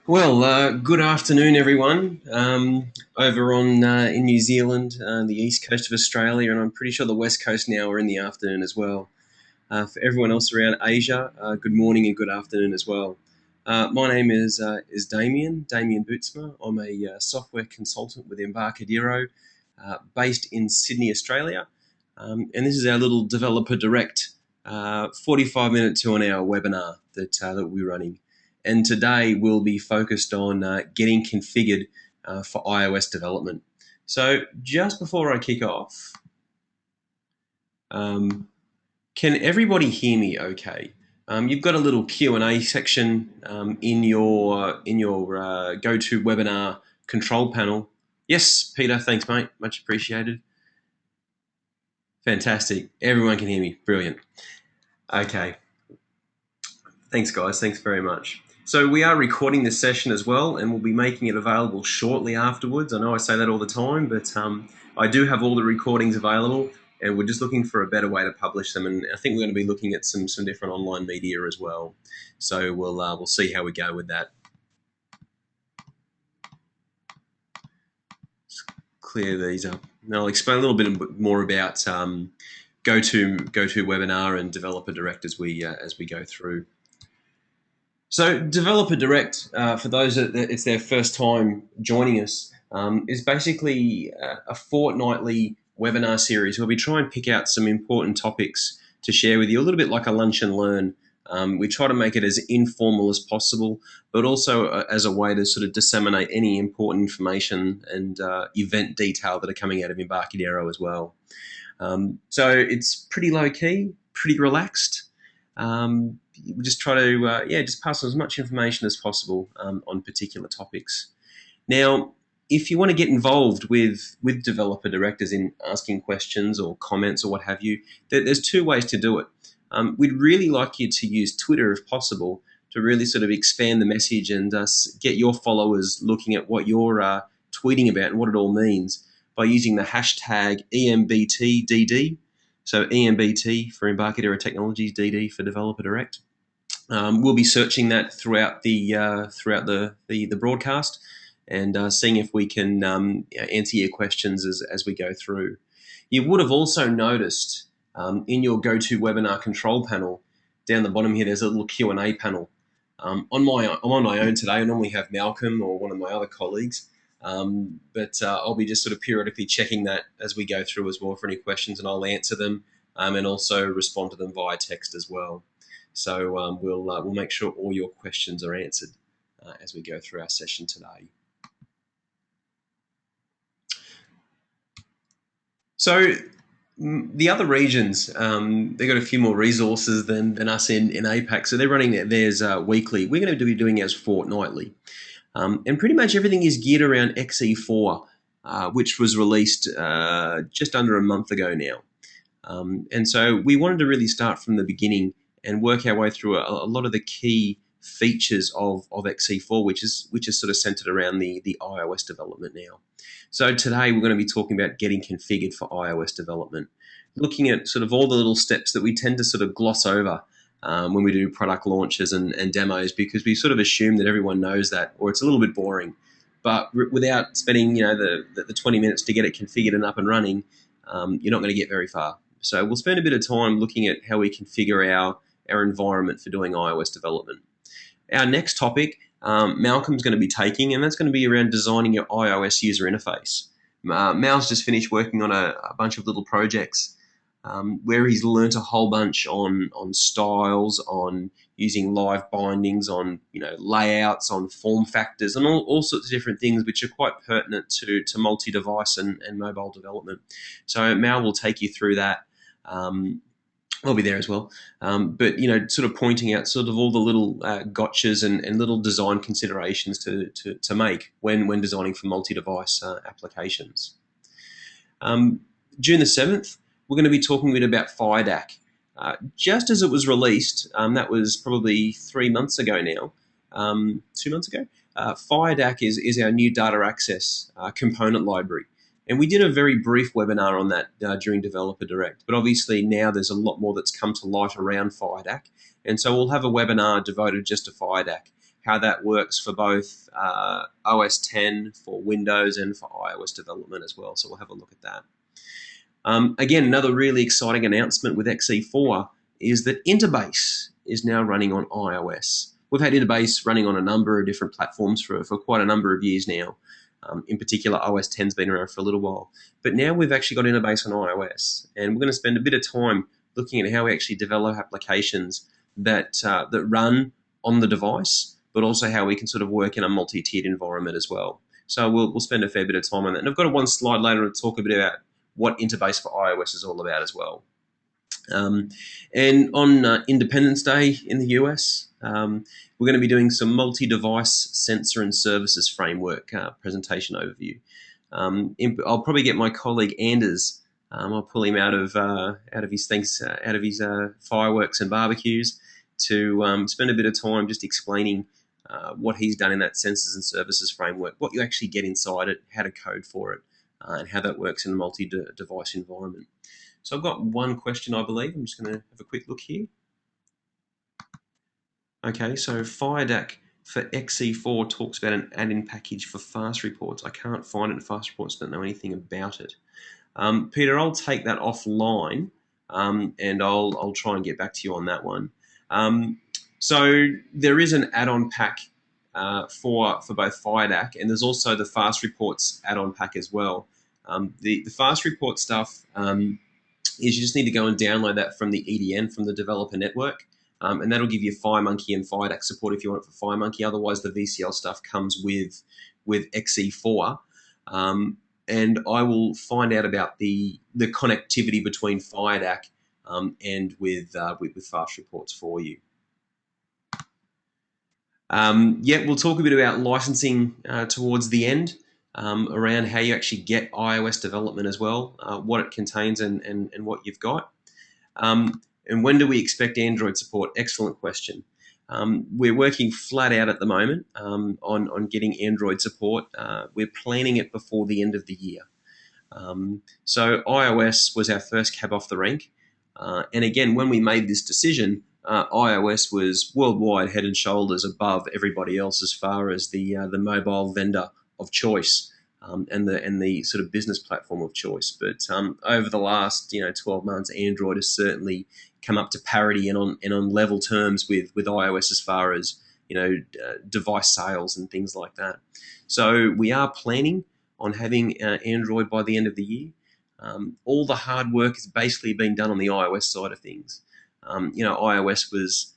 Good afternoon, everyone. Over on in New Zealand, the east coast of Australia, and I'm pretty sure the west coast now are in the afternoon as well. For everyone else around Asia, good morning and good afternoon as well. My name is Damien Bootsma. I'm a software consultant with Embarcadero, based in Sydney, Australia, and this is our little Developer Direct 45 minute to an hour webinar that we'll be running. And today we'll be focused on getting configured for iOS development. So just before I kick off, can everybody hear me okay? You've got a little Q&A section in your go-to webinar control panel. Yes, Peter, thanks, mate. Much appreciated. Fantastic. Everyone can hear me. Brilliant. Okay. Thanks, guys. Thanks very much. So we are recording this session as well, and we'll be making it available shortly afterwards. I know I say that all the time, but I do have all the recordings available, and we're just looking for a better way to publish them. And I think we're going to be looking at some different online media as well. So we'll see how we go with that. Let's clear these up. And I'll explain a little bit more about go-to webinar and Developer Direct as we go through. So Developer Direct, for those that it's their first time joining us, is basically a fortnightly webinar series where we try and pick out some important topics to share with you, a little bit like a lunch and learn. We try to make it as informal as possible, but also as a way to sort of disseminate any important information and event detail that are coming out of Embarcadero as well. So it's pretty low key, pretty relaxed. We just try to just pass on as much information as possible on particular topics. Now, if you want to get involved with developer directors in asking questions or comments or what have you, there's two ways to do it. We'd really like you to use Twitter if possible to really sort of expand the message and get your followers looking at what you're tweeting about and what it all means by using the hashtag EMBTDD. So EMBT for Embarcadero Technologies, DD for Developer Direct. We'll be searching that throughout the broadcast and seeing if we can answer your questions as we go through. You would have also noticed in your GoToWebinar control panel down the bottom here, there's a little Q&A panel. I'm on my own today. I normally have Malcolm or one of my other colleagues, but I'll be just sort of periodically checking that as we go through as well for any questions, and I'll answer them and also respond to them via text as well. So we'll make sure all your questions are answered as we go through our session today. So the other regions, they've got a few more resources than us in APAC. So they're running theirs weekly. We're going to be doing ours fortnightly. And pretty much everything is geared around XE4, which was released just under a month ago now. And so we wanted to really start from the beginning and work our way through a lot of the key features of XE4, which is sort of centered around the iOS development now. So today we're going to be talking about getting configured for iOS development, looking at sort of all the little steps that we tend to sort of gloss over when we do product launches and demos, because we sort of assume that everyone knows that, or it's a little bit boring. But without spending the 20 minutes to get it configured and up and running, you're not going to get very far. So we'll spend a bit of time looking at how we configure our environment for doing iOS development. Our next topic, Malcolm's going to be taking, and that's going to be around designing your iOS user interface. Mal's just finished working on a bunch of little projects where he's learnt a whole bunch on styles, on using live bindings, on layouts, on form factors, and all sorts of different things which are quite pertinent to multi-device and mobile development. So Mal will take you through that. I'll be there as well, but sort of pointing out sort of all the little gotchas and little design considerations to make when designing for multi-device applications. June the 7th, we're going to be talking a bit about FireDAC. Just as it was released, that was probably 3 months ago now, 2 months ago. FireDAC is our new data access component library. And we did a very brief webinar on that during Developer Direct. But obviously now there's a lot more that's come to light around FireDAC. And so we'll have a webinar devoted just to FireDAC. how that works for both OS 10 for Windows and for iOS development as well. So we'll have a look at that. Again, another really exciting announcement with XE4 is that Interbase is now running on iOS. We've had Interbase running on a number of different platforms for quite a number of years now. In particular, OS 10's been around for a little while. But now we've actually got Interbase on iOS, and we're going to spend a bit of time looking at how we actually develop applications that run on the device, but also how we can sort of work in a multi-tiered environment as well. So we'll spend a fair bit of time on that. And I've got one slide later to talk a bit about what Interbase for iOS is all about as well. And on Independence Day in the US, we're going to be doing some multi-device sensor and services framework presentation overview. I'll probably get my colleague Anders. I'll pull him out of his things, out of his fireworks and barbecues, to spend a bit of time just explaining what he's done in that sensors and services framework, what you actually get inside it, how to code for it, and how that works in a multi-device environment. So I've got one question, I believe. I'm just going to have a quick look here. Okay, so FireDAC for XE4 talks about an add-in package for fast reports. I can't find it in fast reports, don't know anything about it. Peter, I'll take that offline, and I'll try and get back to you on that one. So there is an add-on pack for both FireDAC, and there's also the fast reports add-on pack as well. The fast report stuff is you just need to go and download that from the EDN, from the developer network, and that'll give you FireMonkey and FireDAC support if you want it for FireMonkey. Otherwise, the VCL stuff comes with XE4, and I will find out about the connectivity between FireDAC and with fast reports for you. We'll talk a bit about licensing towards the end. Around how you actually get iOS development as well, what it contains and what you've got. And when do we expect Android support? Excellent question. We're working flat out at the moment on getting Android support. We're planning it before the end of the year. So iOS was our first cab off the rank. And again, when we made this decision, iOS was worldwide head and shoulders above everybody else as far as the mobile vendor of choice, and the sort of business platform of choice. But over the last 12 months, Android has certainly come up to parity and on level terms with iOS as far as device sales and things like that. So we are planning on having Android by the end of the year. All the hard work has basically been done on the iOS side of things. iOS was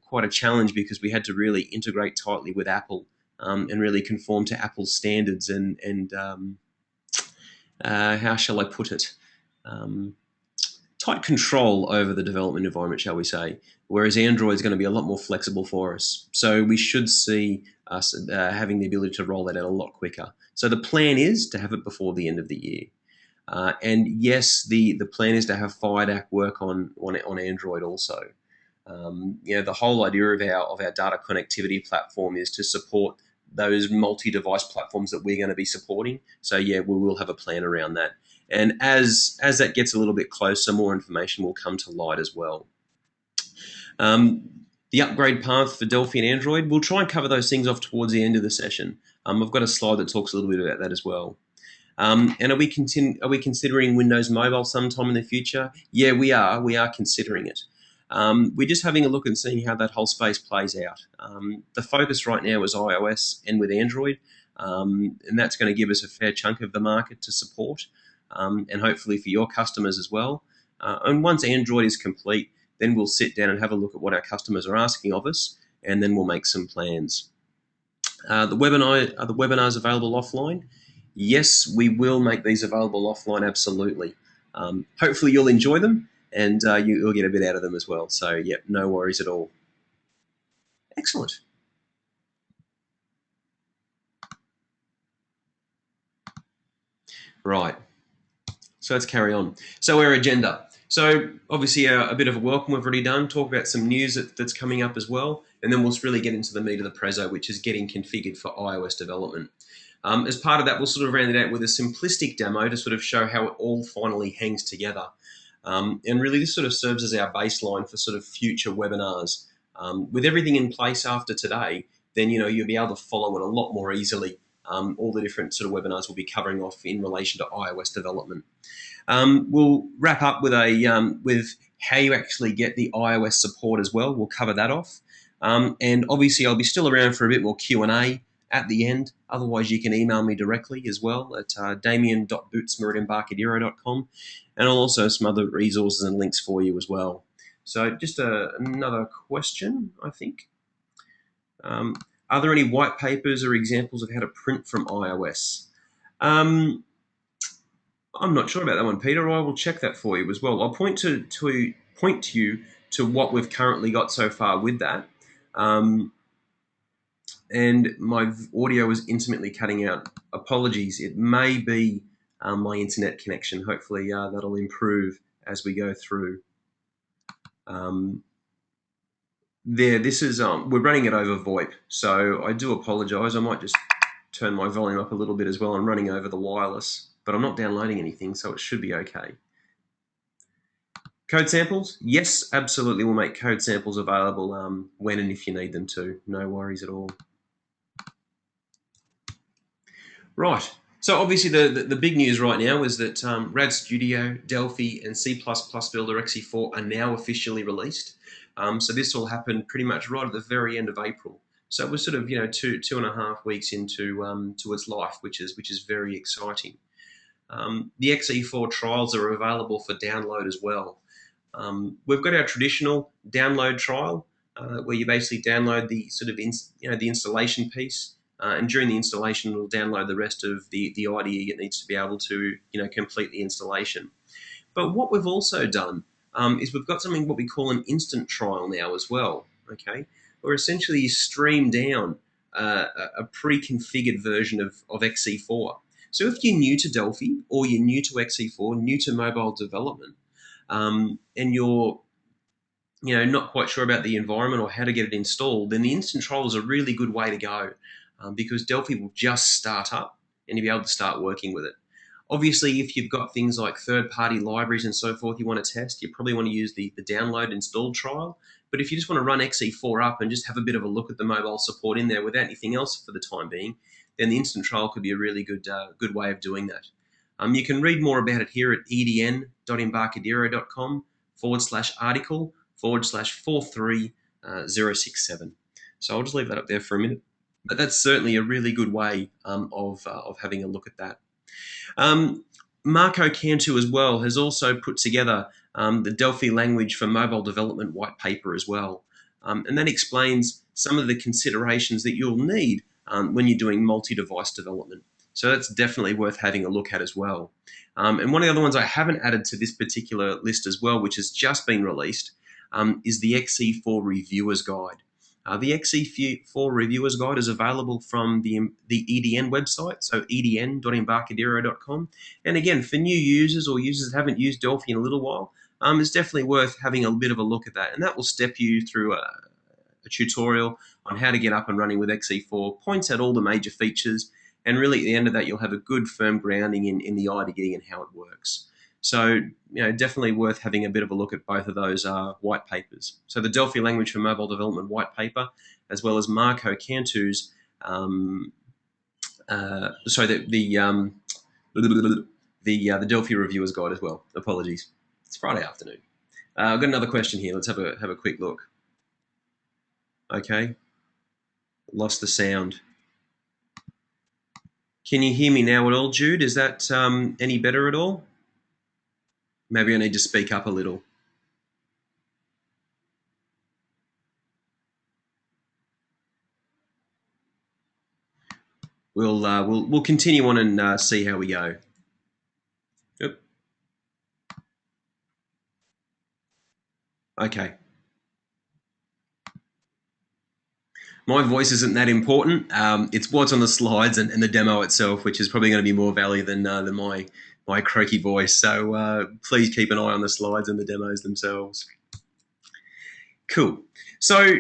quite a challenge because we had to really integrate tightly with Apple. And really conform to Apple's standards and how shall I put it? Tight control over the development environment, shall we say, whereas Android is going to be a lot more flexible for us. So we should see us having the ability to roll that out a lot quicker. So the plan is to have it before the end of the year. And yes, the plan is to have FireDAC work on Android also. The whole idea of our data connectivity platform is to support those multi-device platforms that we're going to be supporting. So we will have a plan around that. And as that gets a little bit closer, more information will come to light as well. The upgrade path for Delphi and Android, we'll try and cover those things off towards the end of the session. I've got a slide that talks a little bit about that as well. And are we considering Windows Mobile sometime in the future? Yeah, we are. We are considering it. We're just having a look and seeing how that whole space plays out. The focus right now is iOS and with Android, and that's going to give us a fair chunk of the market to support, and hopefully for your customers as well. And once Android is complete, then we'll sit down and have a look at what our customers are asking of us, and then we'll make some plans. Are the webinars available offline? Yes, we will make these available offline, absolutely. Hopefully you'll enjoy them, and you'll get a bit out of them as well. So, no worries at all. Excellent. Right. So let's carry on. So our agenda. So obviously a bit of a welcome we've already done, talk about some news that's coming up as well, and then we'll really get into the meat of the prezzo, which is getting configured for iOS development. As part of that, we'll sort of round it out with a simplistic demo to sort of show how it all finally hangs together. And really this sort of serves as our baseline for sort of future webinars. With everything in place after today, then you'll be able to follow it a lot more easily. All the different sort of webinars we'll be covering off in relation to iOS development. We'll wrap up with with how you actually get the iOS support as well. We'll cover that off, and obviously I'll be still around for a bit more Q&A at the end. Otherwise, you can email me directly as well at damien.boots@embarcadero.com, and I'll also have some other resources and links for you as well. So just another question, I think. Are there any white papers or examples of how to print from iOS? I'm not sure about that one, Peter. I will check that for you as well. I'll point you to what we've currently got so far with that. And my audio is intimately cutting out. Apologies. It may be my internet connection. Hopefully that'll improve as we go through. This is we're running it over VoIP, so I do apologise. I might just turn my volume up a little bit as well. I'm running over the wireless, but I'm not downloading anything, so it should be okay. Code samples? Yes, absolutely. We'll make code samples available when and if you need them to. No worries at all. Right. So obviously the big news right now is that RAD Studio, Delphi, and C++ Builder XE4 are now officially released. So this all happened pretty much right at the very end of April. So we're sort of 2.5 weeks into to its life, which is very exciting. The XE4 trials are available for download as well. We've got our traditional download trial where you basically download the sort of the installation piece. And during the installation, it'll download the rest of the IDE it needs to be able to complete the installation. But what we've also done is we've got something what we call an instant trial now as well. Okay, where essentially you stream down a pre-configured version of XE4. So if you're new to Delphi or you're new to XE4, new to mobile development, and you're not quite sure about the environment or how to get it installed, then the instant trial is a really good way to go. Because Delphi will just start up and you'll be able to start working with it. Obviously, if you've got things like third-party libraries and so forth you want to test, you probably want to use the download install trial. But if you just want to run XE4 up and just have a bit of a look at the mobile support in there without anything else for the time being, then the instant trial could be a really good way of doing that. You can read more about it here at edn.embarcadero.com/article/43067. So I'll just leave that up there for a minute. But that's certainly a really good way of having a look at that. Marco Cantu as well has also put together the Delphi language for mobile development white paper as well. And that explains some of the considerations that you'll need when you're doing multi-device development. So that's definitely worth having a look at as well. And one of the other ones I haven't added to this particular list as well, which has just been released, is the XE4 Reviewer's Guide. The XE4 Reviewer's Guide is available from the EDN website, so edn.embarcadero.com. And again, for new users or users that haven't used Delphi in a little while, it's definitely worth having a bit of a look at that. And that will step you through a tutorial on how to get up and running with XE4, points out all the major features, and really at the end of that, you'll have a good firm grounding in the IDE and how it works. So, definitely worth having a bit of a look at both of those white papers. So the Delphi language for mobile development white paper, as well as Marco Cantu's, the Delphi Reviewer's Guide as well. Apologies, it's Friday afternoon. I've got another question here. Let's have a quick look. Okay, lost the sound. Can you hear me now at all, Jude? Is that any better at all? Maybe I need to speak up a little. We'll continue on and see how we go. Yep. Okay. My voice isn't that important. It's what's on the slides and the demo itself, which is probably going to be more value than my croaky voice. So please keep an eye on the slides and the demos themselves. Cool. So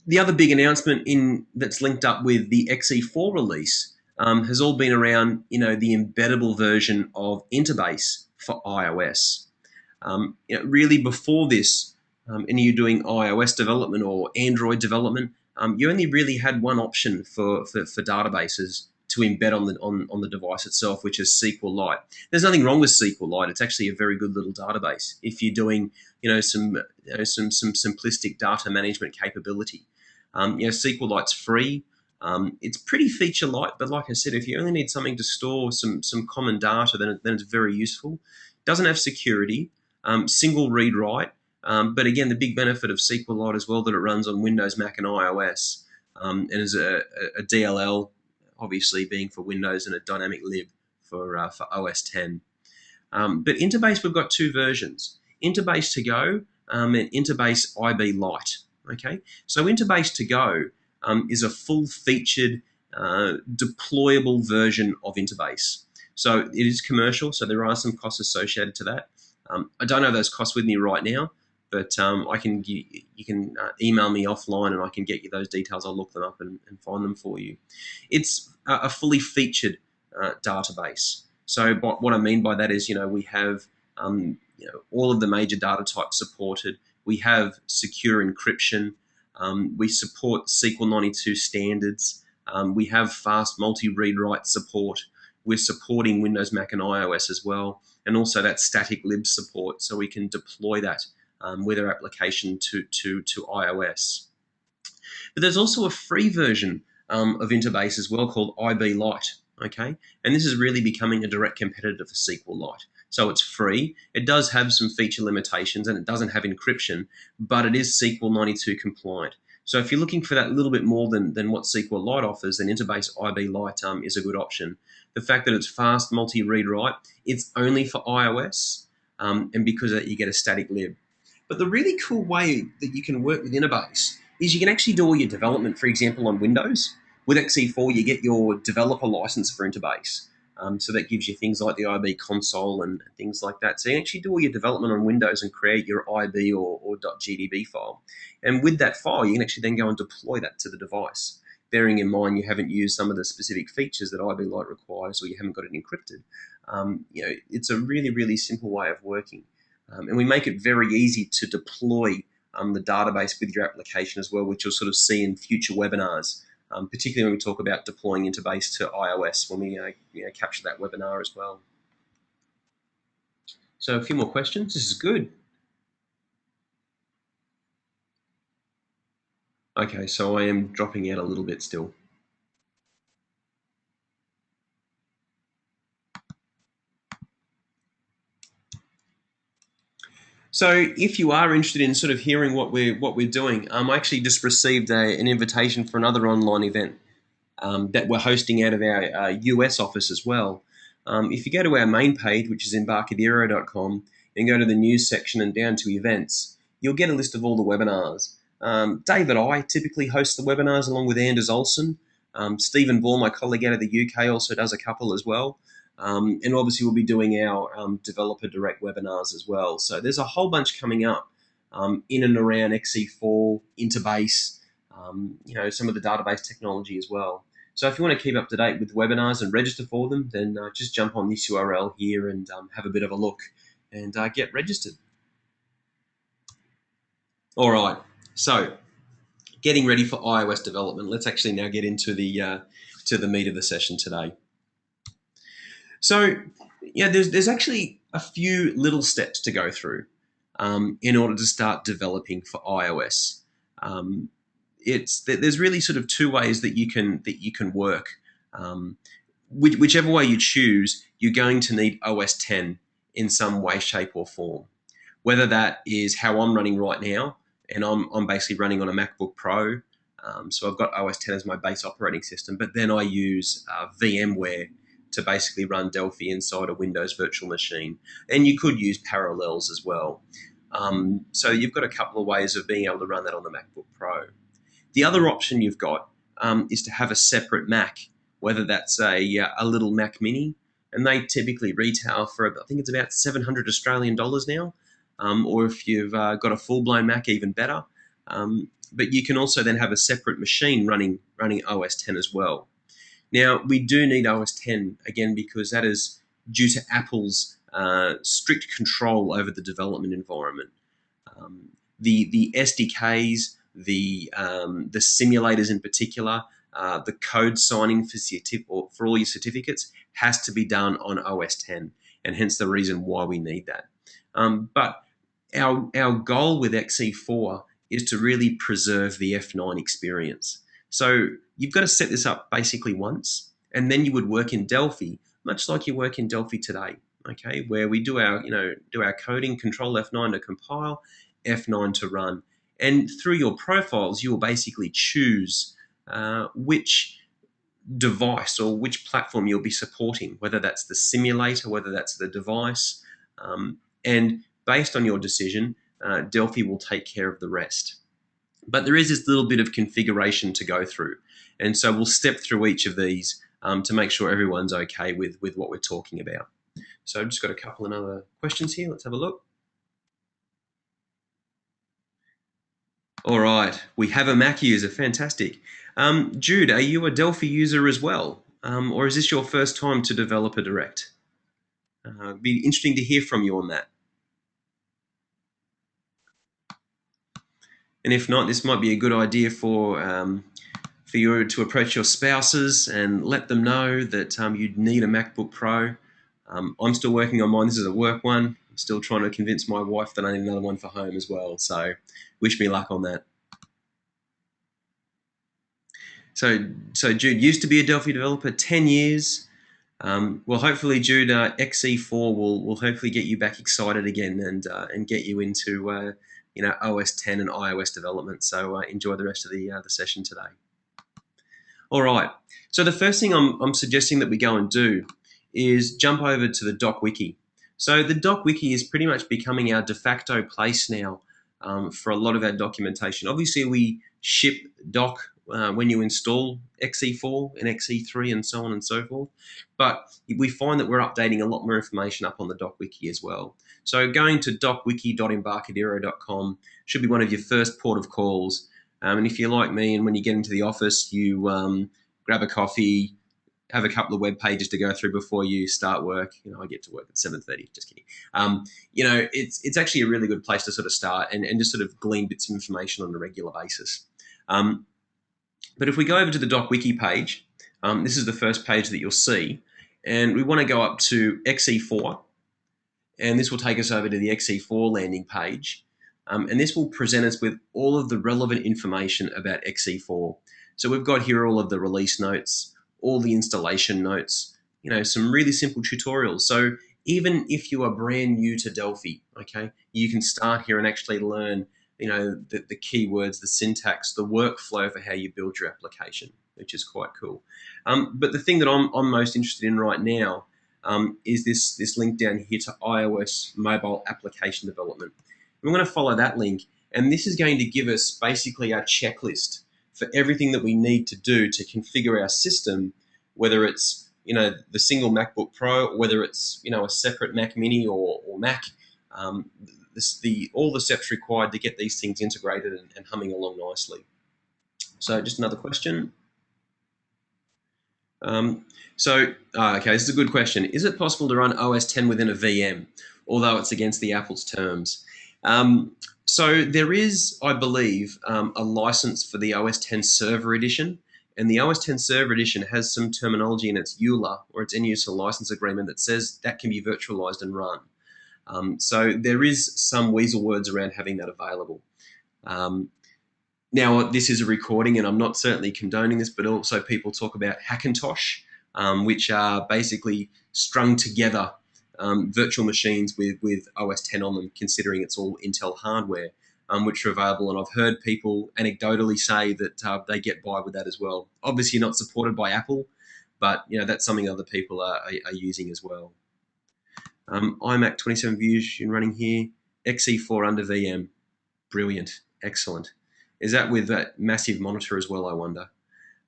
the other big announcement that's linked up with the XE4 release has all been around, the embeddable version of Interbase for iOS. Really before this, and you're doing iOS development or Android development, you only really had one option for databases to embed on the device itself, which is SQLite. There's nothing wrong with SQLite. It's actually a very good little database if you're doing some simplistic data management capability. SQLite's free. It's pretty feature light, but like I said, if you only need something to store some common data, then it's very useful. Doesn't have security, single read write, but again, the big benefit of SQLite as well that it runs on Windows, Mac, and iOS, and is a DLL, obviously being for Windows, and a dynamic lib for OS 10. But Interbase, we've got two versions: Interbase to go and Interbase IB Lite. Okay, so Interbase to go is a full-featured, deployable version of Interbase. So it is commercial, so there are some costs associated to that. I don't have those costs with me right now, but you can email me offline and I can get you those details. I'll look them up and find them for you. It's a fully featured database. So what I mean by that is, we have all of the major data types supported. We have secure encryption. We support SQL 92 standards. We have fast multi-read-write support. We're supporting Windows, Mac, and iOS as well, and also that static lib support, so we can deploy that with our application to iOS. But there's also a free version of Interbase as well called IB Lite, okay? And this is really becoming a direct competitor for SQLite. So it's free. It does have some feature limitations and it doesn't have encryption, but it is SQL 92 compliant. So if you're looking for that little bit more than what SQLite offers, then Interbase IB Lite is a good option. The fact that it's fast multi-read-write, it's only for iOS, and because of that you get a static lib. But the really cool way that you can work with Interbase is you can actually do all your development, for example, on Windows. With XE4, you get your developer license for Interbase. So that gives you things like the IB console and things like that. So you can actually do all your development on Windows and create your IB or .gdb file. And with that file, you can actually then go and deploy that to the device, bearing in mind you haven't used some of the specific features that IB Lite requires, or you haven't got it encrypted. It's a really, really simple way of working. And we make it very easy to deploy the database with your application as well, which you'll sort of see in future webinars. Particularly when we talk about deploying Interbase to iOS, when we capture that webinar as well. So a few more questions. This is good. Okay, so I am dropping out a little bit still. So if you are interested in sort of hearing what we're doing, I actually just received an invitation for another online event that we're hosting out of our US office as well. If you go to our main page, which is embarcadero.com, and go to the news section and down to events, you'll get a list of all the webinars. David I typically hosts the webinars along with Anders Olsen. Stephen Ball, my colleague out of the UK, also does a couple as well. And obviously we'll be doing our developer direct webinars as well. So there's a whole bunch coming up in and around XE4, Interbase, some of the database technology as well. So if you want to keep up to date with webinars and register for them, then just jump on this URL here and have a bit of a look and get registered. All right, so getting ready for iOS development. Let's actually now get into the meat of the session today. So, there's actually a few little steps to go through in order to start developing for iOS. There's really sort of two ways that you can work. Whichever way you choose, you're going to need OS 10 in some way, shape, or form. Whether that is how I'm running right now, and I'm basically running on a MacBook Pro, so I've got OS 10 as my base operating system, but then I use VMware to basically run Delphi inside a Windows virtual machine. And you could use Parallels as well. So you've got a couple of ways of being able to run that on the MacBook Pro. The other option you've got is to have a separate Mac, whether that's a little Mac Mini, and they typically retail for, I think it's about 700 Australian dollars now, or if you've got a full-blown Mac, even better. But you can also then have a separate machine running OS 10 as well. Now, we do need OS 10, again, because that is due to Apple's strict control over the development environment. The SDKs the simulators in particular, the code signing for all your certificates has to be done on OS 10, and hence the reason why we need that. But our goal with XE4 is to really preserve the F9 experience. So you've got to set this up basically once, and then you would work in Delphi, much like you work in Delphi today. Okay, where we do our coding, Control F9 to compile, F9 to run, and through your profiles, you will basically choose which device or which platform you'll be supporting, whether that's the simulator, whether that's the device, and based on your decision, Delphi will take care of the rest. But there is this little bit of configuration to go through, and so we'll step through each of these to make sure everyone's okay with what we're talking about. So I've just got a couple of other questions here. Let's have a look. All right, we have a Mac user. Fantastic. Jude, are you a Delphi user as well? Or is this your first time to develop a Direct? It'd be interesting to hear from you on that. And if not, this might be a good idea for you to approach your spouses and let them know that you'd need a MacBook Pro. I'm still working on mine. This is a work one. I'm still trying to convince my wife that I need another one for home as well. So wish me luck on that. So Jude used to be a Delphi developer, 10 years. Well, hopefully, Jude, XE4 will hopefully get you back excited again and get you into OS 10 and iOS development. So enjoy the rest of the session today. All right. So the first thing I'm suggesting that we go and do is jump over to the Doc Wiki. So the Doc Wiki is pretty much becoming our de facto place now for a lot of our documentation. Obviously, we ship Doc when you install XE4 and XE3 and so on and so forth. But we find that we're updating a lot more information up on the Doc Wiki as well. So going to docwiki.embarcadero.com should be one of your first port of calls. And if you're like me and when you get into the office, you grab a coffee, have a couple of web pages to go through before you start work. I get to work at 7:30. Just kidding. It's actually a really good place to sort of start and just sort of glean bits of information on a regular basis. But if we go over to the Doc Wiki page, this is the first page that you'll see, and we want to go up to XE4, and this will take us over to the XE4 landing page, and this will present us with all of the relevant information about XE4. So we've got here all of the release notes, all the installation notes, some really simple tutorials. So even if you are brand new to Delphi, okay, you can start here and actually learn the keywords, the syntax, the workflow for how you build your application, which is quite cool. But the thing that I'm most interested in right now is this link down here to iOS mobile application development. And we're going to follow that link, and this is going to give us basically our checklist for everything that we need to do to configure our system, whether it's the single MacBook Pro, or whether it's a separate Mac Mini or Mac. All the steps required to get these things integrated and humming along nicely. So just another question. Okay, this is a good question. Is it possible to run OS 10 within a VM, although it's against the Apple's terms? So there is, I believe, a license for the OS 10 Server Edition, and the OS 10 Server Edition has some terminology in its EULA, or its end-user license agreement, that says that can be virtualized and run. So there is some weasel words around having that available. Now, this is a recording, and I'm not certainly condoning this, but also people talk about Hackintosh, which are basically strung together virtual machines with OS 10 on them, considering it's all Intel hardware, which are available. And I've heard people anecdotally say that they get by with that as well. Obviously not supported by Apple, but that's something other people are using as well. iMac 27 views running here. XE4 under VM. Brilliant. Excellent. Is that with that massive monitor as well, I wonder?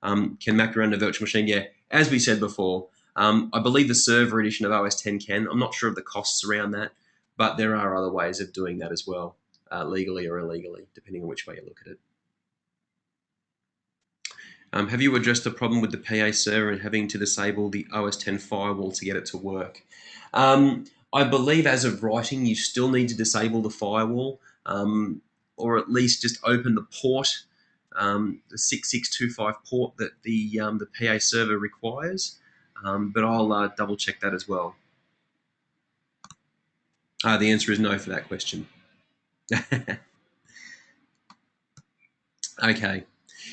Can Mac run a virtual machine? Yeah, as we said before, I believe the server edition of OS 10 can. I'm not sure of the costs around that, but there are other ways of doing that as well, legally or illegally, depending on which way you look at it. Have you addressed the problem with the PA server and having to disable the OS 10 firewall to get it to work? I believe as of writing, you still need to disable the firewall. or at least just open the port, the 6625 port that the PA server requires. But I'll double check that as well. The answer is no for that question. Okay.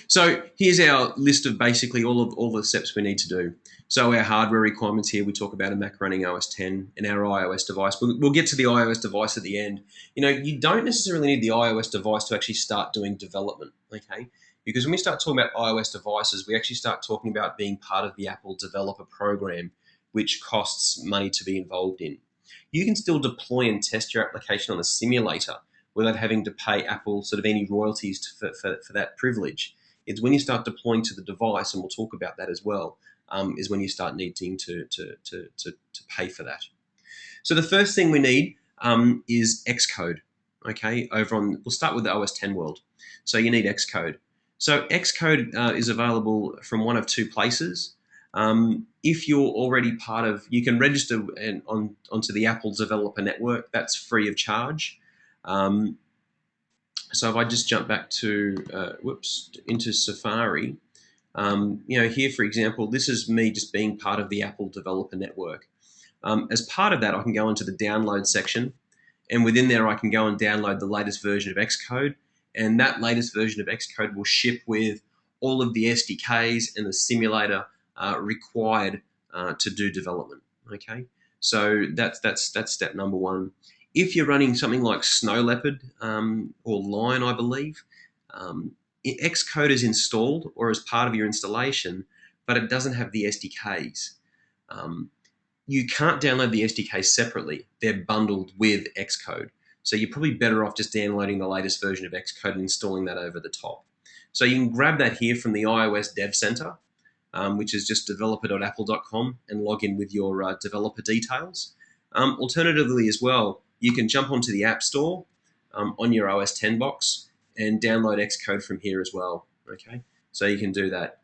So here's our list of basically all the steps we need to do. So our hardware requirements here, we talk about a Mac running OS 10 and our iOS device. We'll get to the iOS device at the end. You know, you don't necessarily need the iOS device to actually start doing development, okay? Because when we start talking about iOS devices, we actually start talking about being part of the Apple developer program, which costs money to be involved in. You can still deploy and test your application on a simulator without having to pay Apple sort of any royalties for that privilege. It's when you start deploying to the device, and we'll talk about that as well, is when you start needing to pay for that. So the first thing we need is Xcode. Okay, we'll start with the OS 10 world. So you need Xcode. So Xcode is available from one of two places. If you're already part of, you can register onto the Apple Developer Network. That's free of charge. So if I just jump back to, into Safari, here, for example, this is me just being part of the Apple Developer Network. As part of that, I can go into the download section, and within there, I can go and download the latest version of Xcode, and that latest version of Xcode will ship with all of the SDKs and the simulator required to do development. Okay, so that's step number one. If you're running something like Snow Leopard or Lion, I believe, Xcode is installed or as part of your installation, but it doesn't have the SDKs. You can't download the SDKs separately. They're bundled with Xcode. So you're probably better off just downloading the latest version of Xcode and installing that over the top. So you can grab that here from the iOS Dev Center, which is just developer.apple.com, and log in with your developer details. Alternatively as well, you can jump onto the App Store on your OS 10 box and download Xcode from here as well. Okay, so you can do that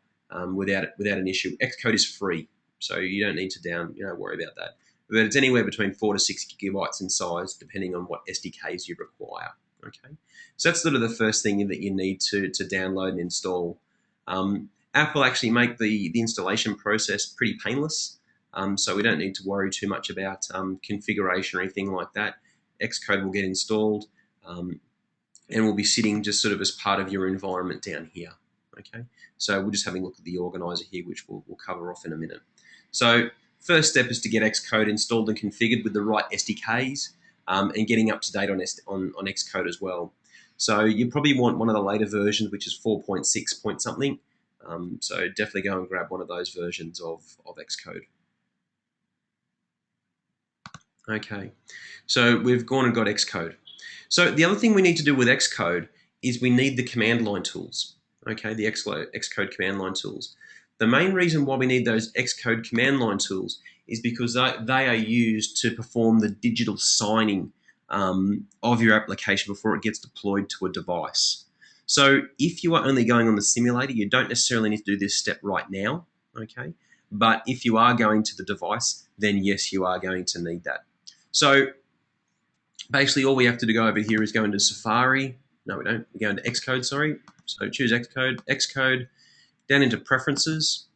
without an issue. Xcode is free, so you don't need to worry about that. But it's anywhere between 4 to 6 gigabytes in size, depending on what SDKs you require. Okay, so that's sort of the first thing that you need to download and install. Apple actually make the installation process pretty painless, so we don't need to worry too much about configuration or anything like that. Xcode will get installed and will be sitting just sort of as part of your environment down here. Okay, so we're just having a look at the organizer here, which we'll cover off in a minute. So first step is to get Xcode installed and configured with the right SDKs and getting up to date on Xcode as well. So you probably want one of the later versions, which is 4.6 point something. So definitely go and grab one of those versions of Xcode. Okay, so we've gone and got Xcode. So the other thing we need to do with Xcode is we need the command line tools. Okay, the Xcode command line tools. The main reason why we need those Xcode command line tools is because they are used to perform the digital signing of your application before it gets deployed to a device. So if you are only going on the simulator, you don't necessarily need to do this step right now, okay? But if you are going to the device, then yes, you are going to need that. So basically all we have to go over here is go into Safari. No, we don't. We go into Xcode, sorry. So choose Xcode, down into Preferences.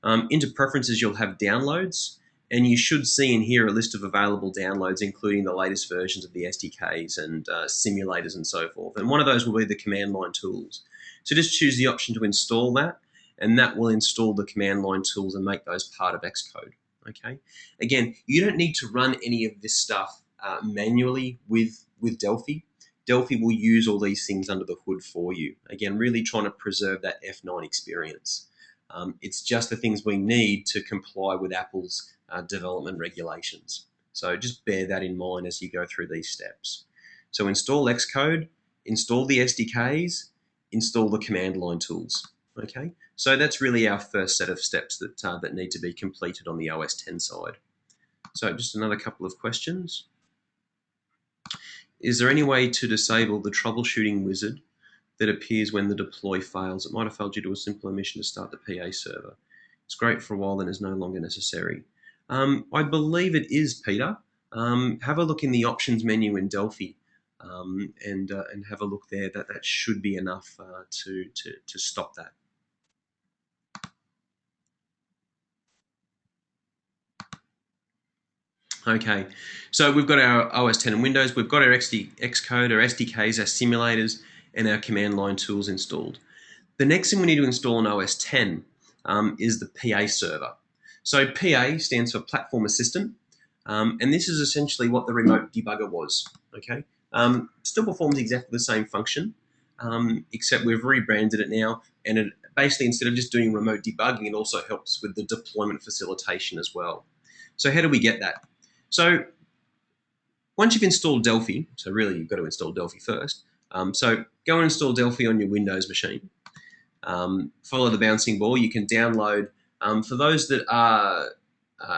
Into Preferences, you'll have Downloads, and you should see in here a list of available downloads, including the latest versions of the SDKs and simulators and so forth. And one of those will be the command line tools. So just choose the option to install that, and that will install the command line tools and make those part of Xcode. Okay. Again, you don't need to run any of this stuff manually with Delphi. Delphi will use all these things under the hood for you. Again, really trying to preserve that F9 experience. It's just the things we need to comply with Apple's development regulations. So just bear that in mind as you go through these steps. So install Xcode, install the SDKs, install the command line tools. Okay, so that's really our first set of steps that need to be completed on the OS 10 side. So just another couple of questions. Is there any way to disable the troubleshooting wizard that appears when the deploy fails? It might have failed due to a simple omission to start the PA server. It's great for a while, then is no longer necessary. I believe it is, Peter. Have a look in the options menu in Delphi. and have a look there. That should be enough to stop that. Okay, so we've got our OS 10 and Windows, we've got our Xcode, our SDKs, our simulators, and our command line tools installed. The next thing we need to install on OS 10 is the PA server. So PA stands for Platform Assistant, and this is essentially what the remote debugger was. Okay, still performs exactly the same function, except we've rebranded it now, and it basically, instead of just doing remote debugging, it also helps with the deployment facilitation as well. So how do we get that? So once you've installed Delphi, so really you've got to install Delphi first. So go and install Delphi on your Windows machine. Follow the bouncing ball. You can download, for those that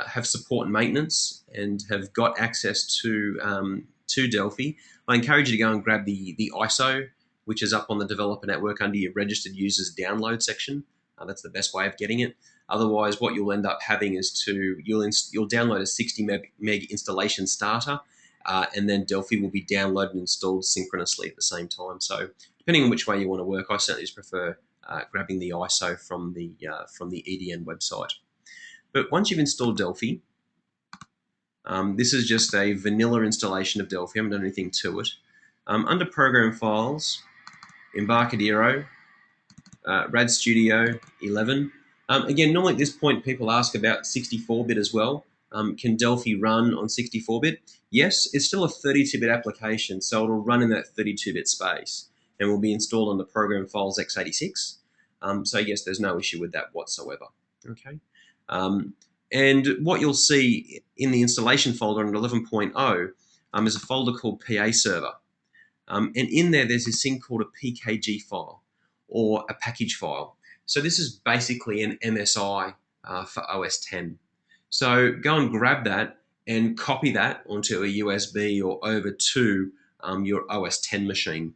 have support and maintenance and have got access to Delphi, I encourage you to go and grab the ISO, which is up on the developer network under your registered users download section. That's the best way of getting it. Otherwise, what you'll end up having is you'll download a 60 meg installation starter, and then Delphi will be downloaded and installed synchronously at the same time. So depending on which way you want to work, I certainly just prefer grabbing the ISO from the EDN website. But once you've installed Delphi, this is just a vanilla installation of Delphi. I haven't done anything to it. Under Program Files, Embarcadero, RAD Studio 11. Again, normally at this point, people ask about 64-bit as well. Can Delphi run on 64-bit? Yes, it's still a 32-bit application, so it'll run in that 32-bit space and will be installed on the Program Files x86. So yes, there's no issue with that whatsoever. Okay. And what you'll see in the installation folder on 11.0 is a folder called PA Server. And in there, there's this thing called a PKG file or a package file. So this is basically an MSI for OS 10. So go and grab that and copy that onto a USB or over to your OS 10 machine.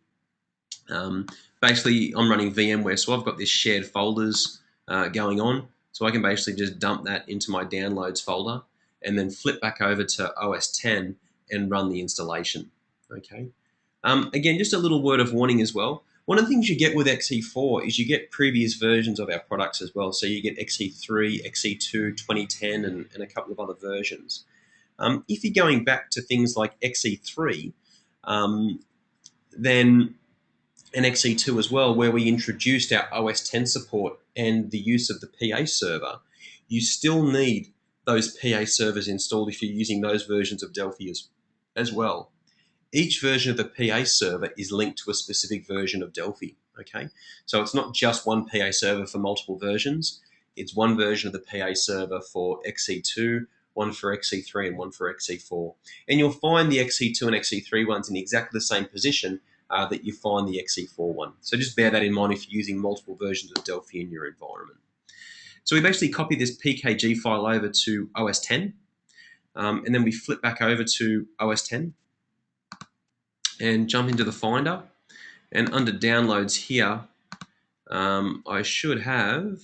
Basically, I'm running VMware, so I've got this shared folders going on. So I can basically just dump that into my downloads folder and then flip back over to OS 10 and run the installation. Okay. Again, just a little word of warning as well. One of the things you get with XE4 is you get previous versions of our products as well. So you get XE3, XE2, 2010, and a couple of other versions. If you're going back to things like XE3, then and XE2 as well, where we introduced our OS 10 support and the use of the PA server, you still need those PA servers installed if you're using those versions of Delphi as well. Each version of the PA server is linked to a specific version of Delphi, okay? So it's not just one PA server for multiple versions. It's one version of the PA server for XE2, one for XE3, and one for XE4. And you'll find the XE2 and XE3 ones in exactly the same position that you find the XE4 one. So just bear that in mind if you're using multiple versions of Delphi in your environment. So we basically copy this PKG file over to OS 10, and then we flip back over to OS 10 and jump into the Finder. And under Downloads here, I should have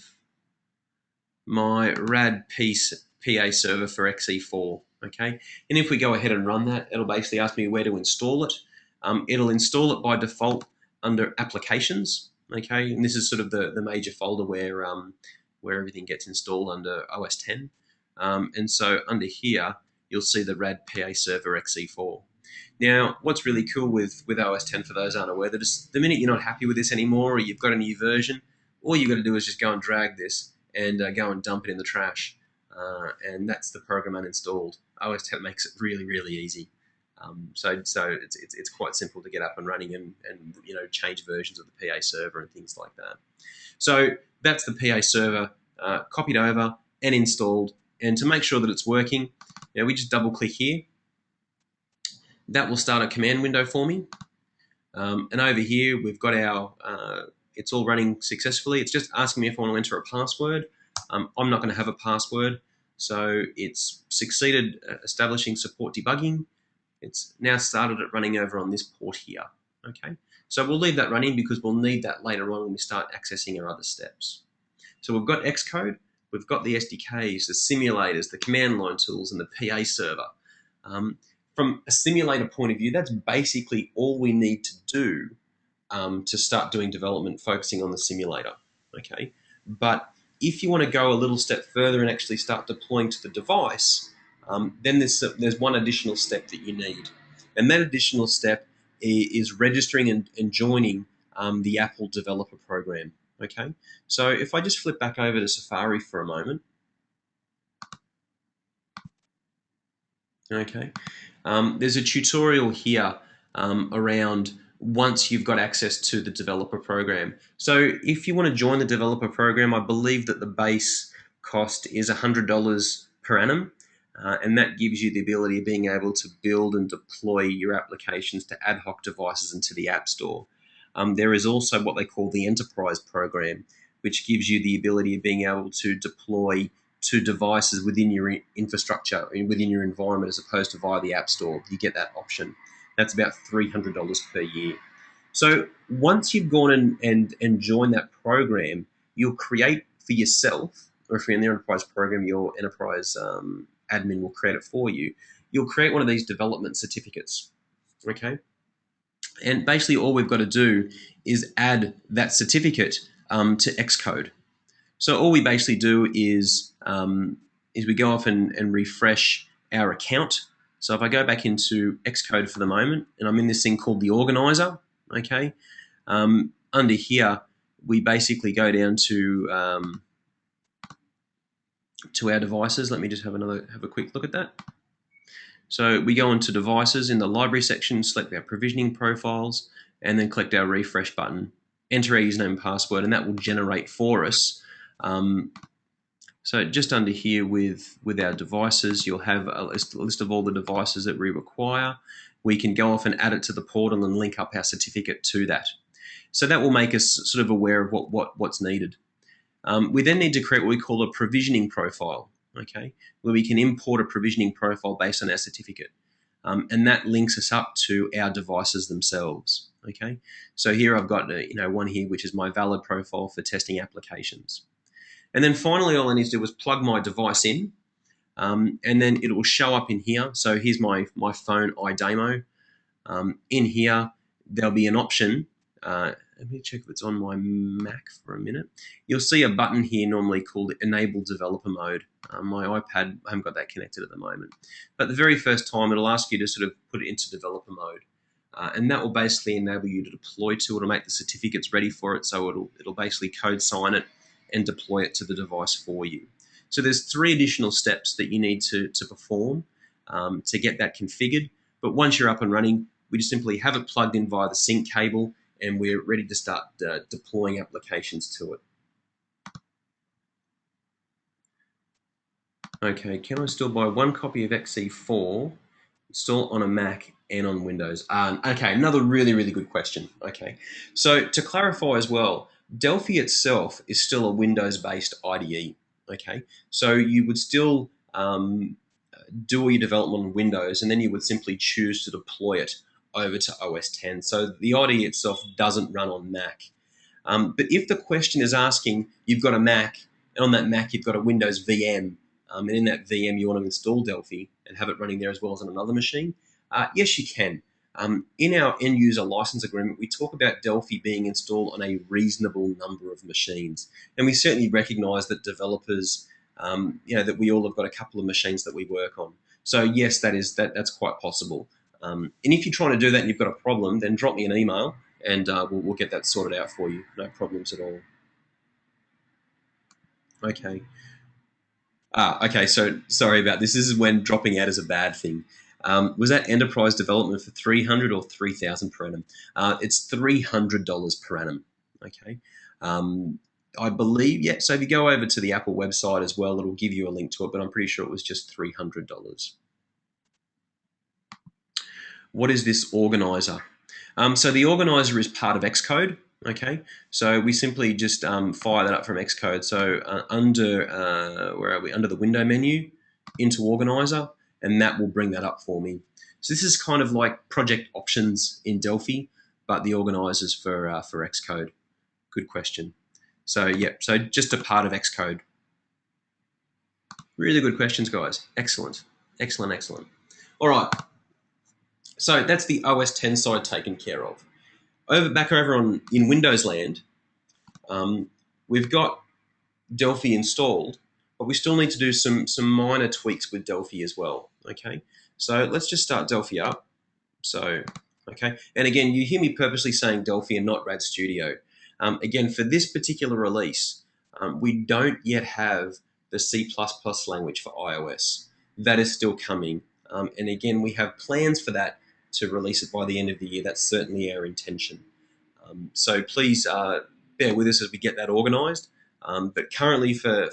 my RAD PA server for XE4, okay? And if we go ahead and run that, it'll basically ask me where to install it. It'll install it by default under Applications, okay? And this is sort of the major folder where everything gets installed under OS 10. And so under here, you'll see the RAD PA server XE4. Now, what's really cool with OS 10, for those aren't aware, that the minute you're not happy with this anymore or you've got a new version, all you've got to do is just go and drag this and go and dump it in the trash. And that's the program uninstalled. OS 10 makes it really, really easy. So it's quite simple to get up and running and change versions of the PA server and things like that. So that's the PA server copied over and installed. And to make sure that it's working, we just double click here. That will start a command window for me. And over here, we've got our, it's all running successfully. It's just asking me if I want to enter a password. I'm not going to have a password. So it's succeeded at establishing support debugging. It's now started it running over on this port here. Okay. So we'll leave that running because we'll need that later on when we start accessing our other steps. So we've got Xcode, we've got the SDKs, the simulators, the command line tools, and the PA server. from a simulator point of view, that's basically all we need to do to start doing development focusing on the simulator. Okay, but if you want to go a little step further and actually start deploying to the device, then there's one additional step that you need, and that additional step is registering and joining the Apple Developer Program. Okay, so if I just flip back over to Safari for a moment. Okay, there's a tutorial here around once you've got access to the developer program. So if you want to join the developer program, I believe that the base cost is $100 per annum, and that gives you the ability of being able to build and deploy your applications to ad hoc devices into the App Store. There is also what they call the enterprise program, which gives you the ability of being able to deploy to devices within your infrastructure, within your environment, as opposed to via the App Store. You get that option. That's about $300 per year. So once you've gone and joined that program, you'll create for yourself, or if you're in the enterprise program, your enterprise admin will create it for you. You'll create one of these development certificates. Okay? And basically all we've got to do is add that certificate to Xcode. So all we basically do is we go off and refresh our account. So if I go back into Xcode for the moment, and I'm in this thing called the organizer, okay, under here we basically go down to our devices. Let me just have a quick look at that. So we go into devices in the library section, select our provisioning profiles, and then click our refresh button. Enter our username and password, and that will generate for us. So just under here with our devices, you'll have a list of all the devices that we require. We can go off and add it to the portal and link up our certificate to that. So that will make us sort of aware of what's needed. We then need to create what we call a provisioning profile, okay, where we can import a provisioning profile based on our certificate. And that links us up to our devices themselves, okay? So here I've got one here, which is my valid profile for testing applications. And then finally, all I need to do is plug my device in, and then it will show up in here. So here's my phone iDemo. In here, there'll be an option. Let me check if it's on my Mac for a minute. You'll see a button here normally called Enable Developer Mode. My iPad, I haven't got that connected at the moment. But the very first time, it'll ask you to sort of put it into developer mode. And that will basically enable you to deploy to it or make the certificates ready for it. So it'll basically code sign it and deploy it to the device for you. So there's 3 additional steps that you need to perform to get that configured. But once you're up and running, we just simply have it plugged in via the sync cable, and we're ready to start deploying applications to it. Okay, can I still buy 1 copy of XE4, install on a Mac and on Windows? Okay, another really, really good question. Okay, so to clarify as well, Delphi itself is still a Windows-based IDE. Okay, so you would still do all your development on Windows, and then you would simply choose to deploy it over to OS 10. So the IDE itself doesn't run on Mac. But if the question is asking, you've got a Mac, and on that Mac you've got a Windows VM, and in that VM you want to install Delphi and have it running there as well as on another machine, yes, you can. In our end-user license agreement, we talk about Delphi being installed on a reasonable number of machines. And we certainly recognise that developers, that we all have got a couple of machines that we work on. So yes, that's quite possible. And if you're trying to do that and you've got a problem, then drop me an email and we'll get that sorted out for you. No problems at all. Okay. Okay, so sorry about this. This is when dropping out is a bad thing. Was that enterprise development for $300 or $3,000 per annum? It's $300 per annum. Okay. I believe, yeah. So if you go over to the Apple website as well, it'll give you a link to it, but I'm pretty sure it was just $300. What is this organizer? So the organizer is part of Xcode. Okay, so we simply just fire that up from Xcode. So under where are we? Under the window menu, into organizer, and that will bring that up for me. So this is kind of like project options in Delphi, but the organizers for Xcode. Good question. So yeah, so just a part of Xcode. Really good questions, guys. Excellent, excellent, excellent. All right. So that's the OS 10 side taken care of. Back over on in Windows land, we've got Delphi installed, but we still need to do some minor tweaks with Delphi as well. Okay, so let's just start Delphi up. So, okay, and again, you hear me purposely saying Delphi and not Rad Studio. Again, for this particular release, we don't yet have the C++ language for iOS. That is still coming, and again, we have plans for that to release it by the end of the year. That's certainly our intention. So please bear with us as we get that organised. But currently for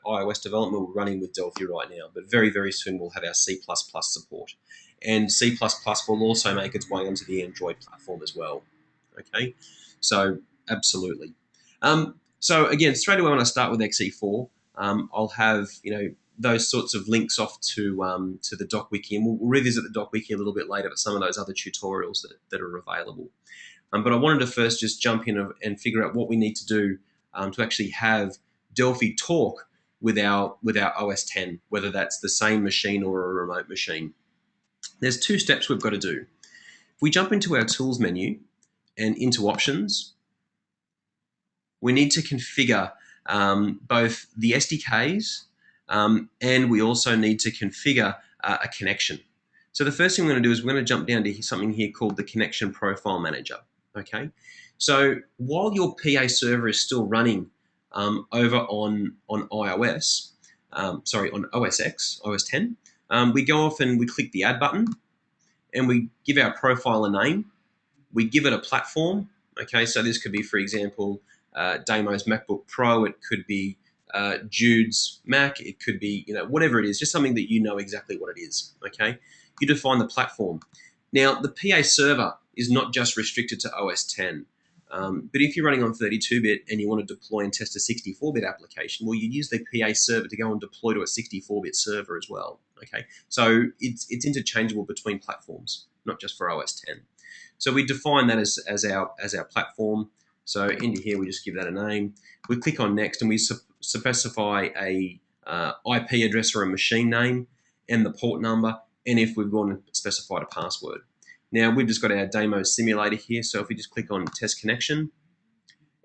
iOS development, we're running with Delphi right now. But very, very soon we'll have our C++ support. And C++ will also make its way onto the Android platform as well. Okay, so absolutely. So again, straight away when I start with XE4, I'll have those sorts of links off to the doc wiki, and we'll revisit the doc wiki a little bit later, but some of those other tutorials that are available. But I wanted to first just jump in and figure out what we need to do to actually have Delphi talk with our OS 10, whether that's the same machine or a remote machine. There's two steps we've got to do. If we jump into our Tools menu and into Options, we need to configure both the SDKs and we also need to configure a connection. So the first thing we're going to do is we're going to jump down to something here called the Connection Profile Manager. Okay, so while your PA server is still running over on iOS, on OS X, OS 10, we go off and we click the Add button, and we give our profile a name. We give it a platform. Okay, so this could be, for example, Damo's MacBook Pro. It could be Jude's Mac. It could be whatever it is, just something that you know exactly what it is. Okay, you define the platform. Now the PA server is not just restricted to OS 10. But if you're running on 32-bit and you want to deploy and test a 64-bit application, well, you use the PA server to go and deploy to a 64-bit server as well. Okay, so it's interchangeable between platforms, not just for OS 10. So we define that as our platform. So into here we just give that a name. We click on next and we specify a IP address or a machine name and the port number, and if we've gone and specified a password. Now we've just got our demo simulator here, so if we just click on test connection,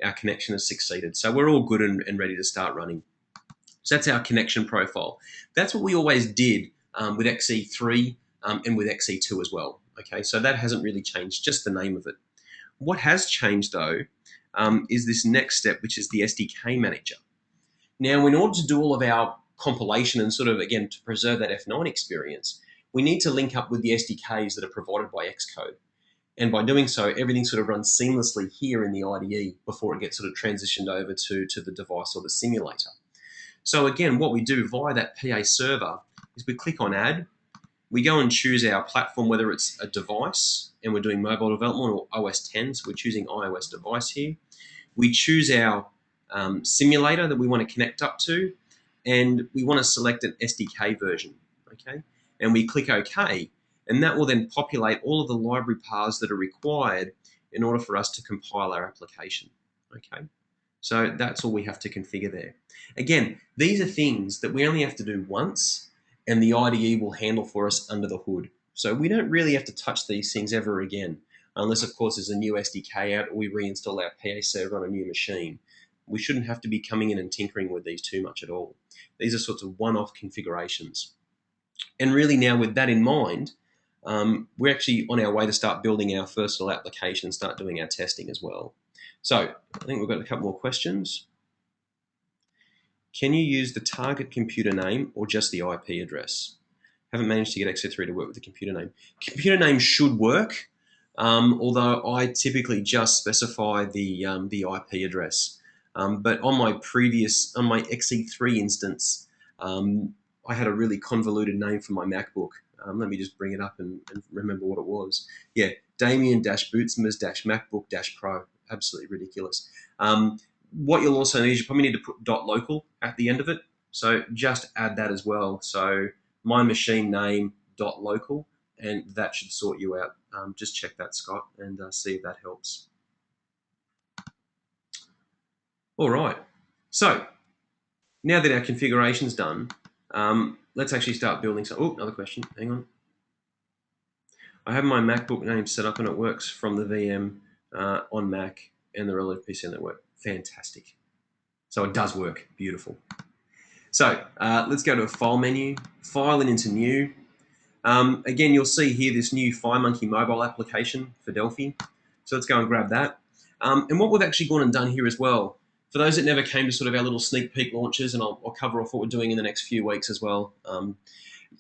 our connection has succeeded. So we're all good and ready to start running. So that's our connection profile. That's what we always did with XE3 and with XE2 as well. Okay, so that hasn't really changed, just the name of it. What has changed though is this next step, which is the SDK manager. Now, in order to do all of our compilation and sort of, again, to preserve that F9 experience, we need to link up with the SDKs that are provided by Xcode. And by doing so, everything sort of runs seamlessly here in the IDE before it gets sort of transitioned over to the device or the simulator. So again, what we do via that PA server is we click on Add. We go and choose our platform, whether it's a device, and we're doing mobile development, or OS 10, so we're choosing iOS device here. We choose our simulator that we want to connect up to, and we want to select an SDK version, okay? And we click OK, and that will then populate all of the library paths that are required in order for us to compile our application, okay? So that's all we have to configure there. Again, these are things that we only have to do once, and the IDE will handle for us under the hood. So we don't really have to touch these things ever again, unless, of course, there's a new SDK out or we reinstall our PA server on a new machine. We shouldn't have to be coming in and tinkering with these too much at all. These are sorts of one-off configurations. And really now with that in mind, we're actually on our way to start building our first little application and start doing our testing as well. So I think we've got a couple more questions. Can you use the target computer name or just the IP address? Haven't managed to get XE3 to work with the computer name. Computer name should work, although I typically just specify the IP address. But on my XE3 instance, I had a really convoluted name for my MacBook. Let me just bring it up and remember what it was. Yeah, Damien-Bootsmas-MacBook-Pro. Absolutely ridiculous. What you'll also need is you probably need to put .local at the end of it. So just add that as well. So my machine name .local, and that should sort you out. Just check that, Scott, and see if that helps. All right. So now that our configuration's done, let's actually start building some. Oh, another question. Hang on. I have my MacBook name set up and it works from the VM on Mac and the relative PC network. Fantastic. So it does work. Beautiful. So let's go to a file menu, file and into new. Again, you'll see here this new FireMonkey mobile application for Delphi. So let's go and grab that. And what we've actually gone and done here as well, for those that never came to sort of our little sneak peek launches, and I'll cover off what we're doing in the next few weeks as well,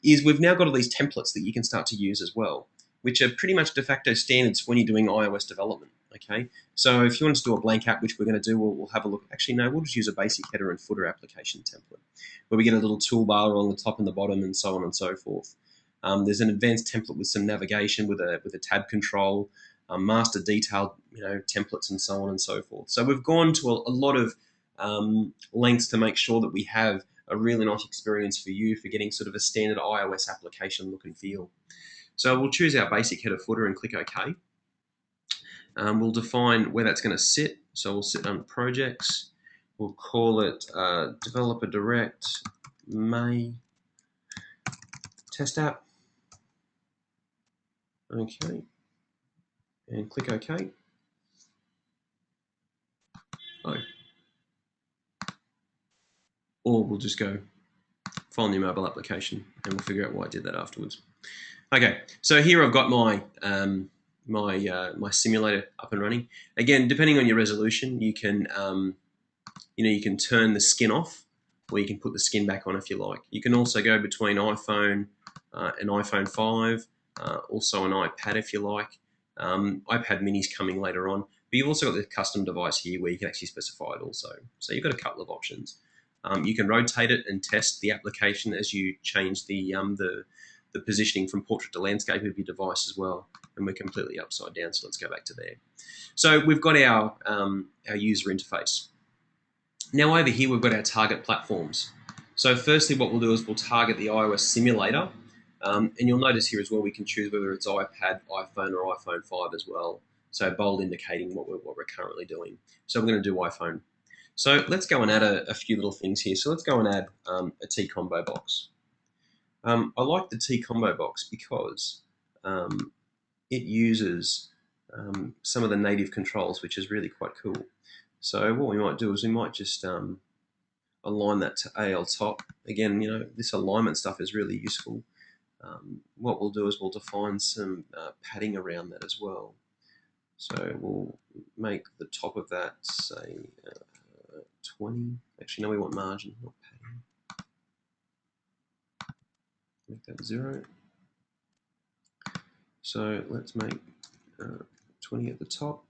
is we've now got all these templates that you can start to use as well, which are pretty much de facto standards when you're doing iOS development. Okay, so if you want to do a blank app, which we're going to do, we'll have a look. Actually, no, we'll just use a basic header and footer application template, where we get a little toolbar on the top and the bottom, and so on and so forth. There's an advanced template with some navigation with a tab control, master detailed templates, and so on and so forth. So we've gone to a lot of lengths to make sure that we have a really nice experience for you for getting sort of a standard iOS application look and feel. So we'll choose our basic header footer and click OK. We'll define where that's going to sit. So we'll sit under projects. We'll call it developer direct May test app. Okay. And click OK. Oh. Or we'll just go file new mobile application and we'll figure out why I did that afterwards. Okay, so here I've got my my simulator up and running. Again, depending on your resolution, you can you can turn the skin off, or you can put the skin back on if you like. You can also go between iPhone and iPhone 5, also an iPad if you like. iPad Mini's coming later on, but you've also got the custom device here where you can actually specify it also. So you've got a couple of options. You can rotate it and test the application as you change the positioning from portrait to landscape of your device as well. And we're completely upside down, so let's go back to there. So we've got our user interface. Now over here we've got our target platforms. So firstly what we'll do is we'll target the iOS simulator. And you'll notice here as well we can choose whether it's iPad, iPhone, or iPhone 5 as well. So bold indicating what we're currently doing. So we're going to do iPhone. So let's go and add a few little things here. So let's go and add a T combo box. I like the T combo box because it uses some of the native controls, which is really quite cool. So what we might do is we might just align that to AL top. Again, this alignment stuff is really useful. What we'll do is we'll define some padding around that as well. So we'll make the top of that, say, 20. Actually, no, we want margin, not padding. Make that 0. So let's make 20 at the top.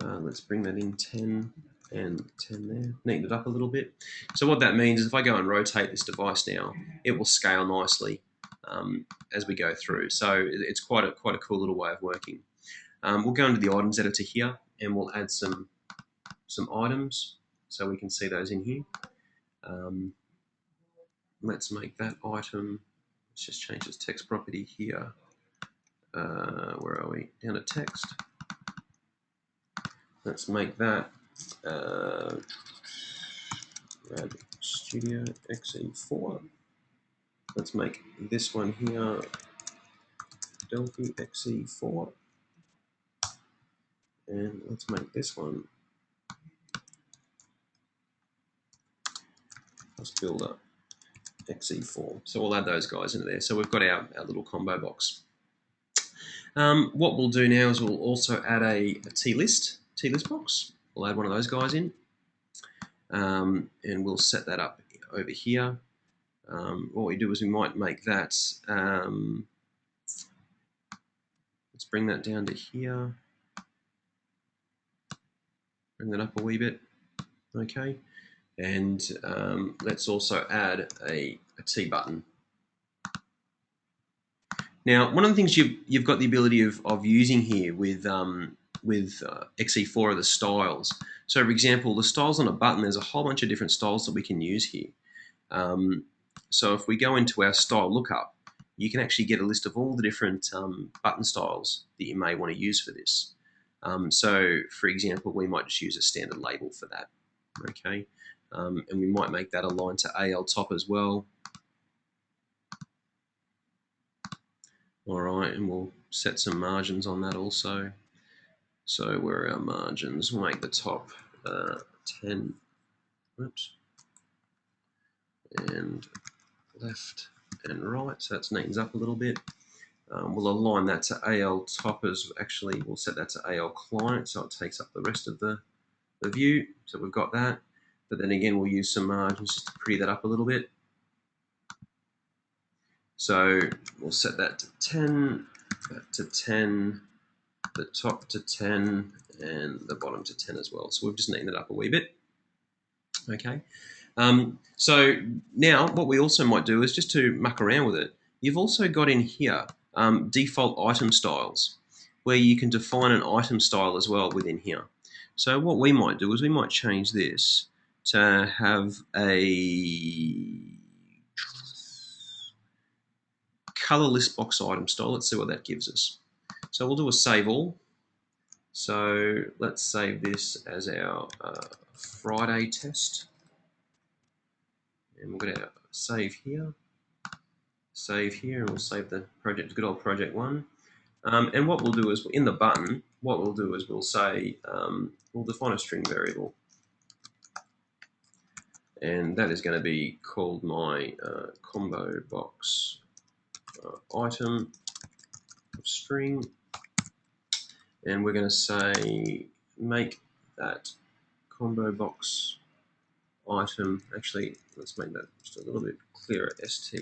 Let's bring that in 10 and 10 there. Neaten it up a little bit. So what that means is if I go and rotate this device now, it will scale nicely as we go through. So it's quite a cool little way of working. We'll go into the items editor here and we'll add some items so we can see those in here. Let's make that item, let's just change this text property here. Where are we? Down to text. Let's make that Rad Studio XE4. Let's make this one here Delphi XE4. And let's make this one Plus Builder XE4. So we'll add those guys into there. So we've got our little combo box. What we'll do now is we'll also add a T-list box. We'll add one of those guys in. And we'll set that up over here. What we do is we might make that, let's bring that down to here. Bring that up a wee bit. Okay. And let's also add a T button. Now, one of the things you've got the ability of using here with XE4 are the styles. So, for example, the styles on a button, there's a whole bunch of different styles that we can use here. So if we go into our style lookup, you can actually get a list of all the different button styles that you may want to use for this. So, for example, we might just use a standard label for that. Okay, and we might make that align to AL top as well. All right, and we'll set some margins on that also. So where are our margins? We'll make the top 10, oops, and left and right, so that neatens up a little bit. We'll align that to AL top actually, we'll set that to AL client, so it takes up the rest of the view. So we've got that, but then again, we'll use some margins just to pretty that up a little bit. So we'll set that to 10, that to 10, the top to 10, and the bottom to 10 as well. So we've just neatened it up a wee bit. Okay. So now what we also might do is just to muck around with it. You've also got in here default item styles, where you can define an item style as well within here. So what we might do is we might change this to have a color list box item style. Let's see what that gives us. So we'll do a save all. So let's save this as our Friday test. And we'll get our save here, and we'll save the project, good old project one. And what we'll do is, in the button, what we'll do is we'll say, we'll define a string variable. And that is going to be called my combo box item string. And we're going to say, make that combo box item, actually, let's make that just a little bit clearer, str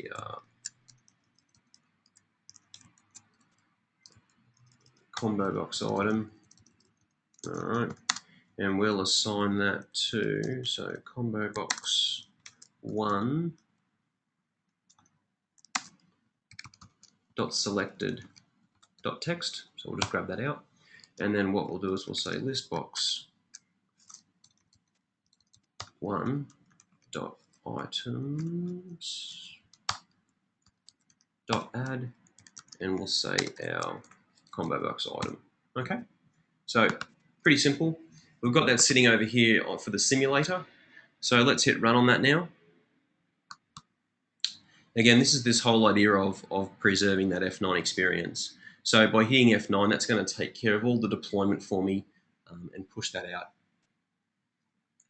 combo box item. All right, and we'll assign that to, so combo box 1 dot selected dot text. So we'll just grab that out, and then what we'll do is we'll say list box 1 dot items dot add, and we'll say our combo box item. Okay, so pretty simple. We've got that sitting over here for the simulator. So let's hit run on that now. Again, this is this whole idea of preserving that F9 experience. So by hitting F9, that's going to take care of all the deployment for me and push that out